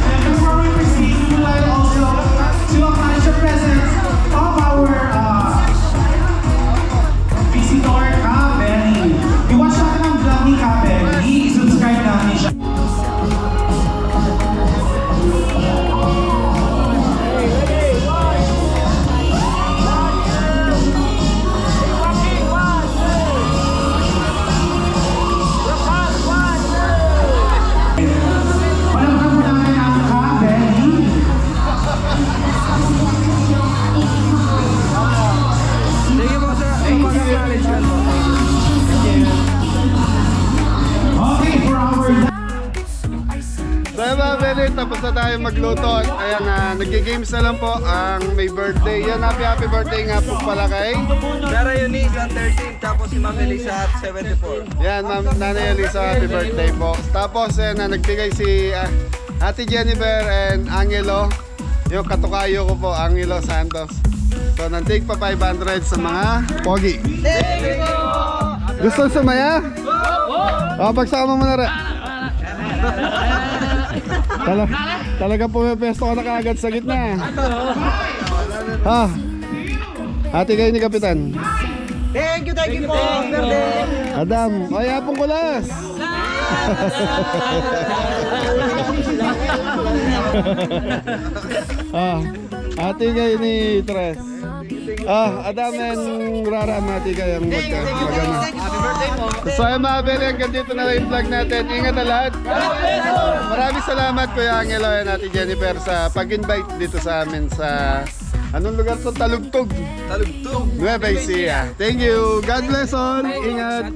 And before we proceed, we would like also to acknowledge the presence of our visitor, Kabeli. I-watch natin ang vlog ni Kabeli. I-subscribe natin siya. Palagpan mo namin ang Kabeli. Sige po sir, mag-acknowledgement po. Okay, for our So yun mga Beli, tapos na tayo magluto. Ayan na, nag-games na lang po ang may birthday. Yan, happy birthday nga po pala kay. Sarah Eunice at 13, tapos si Ma'am Elisa at 74. Yan, Ma'am Nanay Elisa, happy birthday po. Tapos yan, nagbigay si Ate Jennifer and Angelo. Yung katukayo ko po, Angelo Santos. So, nantig pa 500 sa mga pogi. Gusto sumaya? O, pagsama mo na rin. Talaga pumipesto ka na kaagad sa gitna. Ha? Ate kayo ni Kapitan. Thank you po. Adam, ay apong kulas. Ate kayo ni Tres. Adam and Rara, ate kayo ang magkama. Happy birthday po. So ay mga Beli, hanggang dito na lang yung vlog natin. Ingat na lahat. Maraming salamat Kuya Angelo and Ate Jennifer sa pag-invite dito sa amin sa anong lugar to? Talugtog. Talugtog. Nueva Ecija. Thank you. God bless all. Ingat.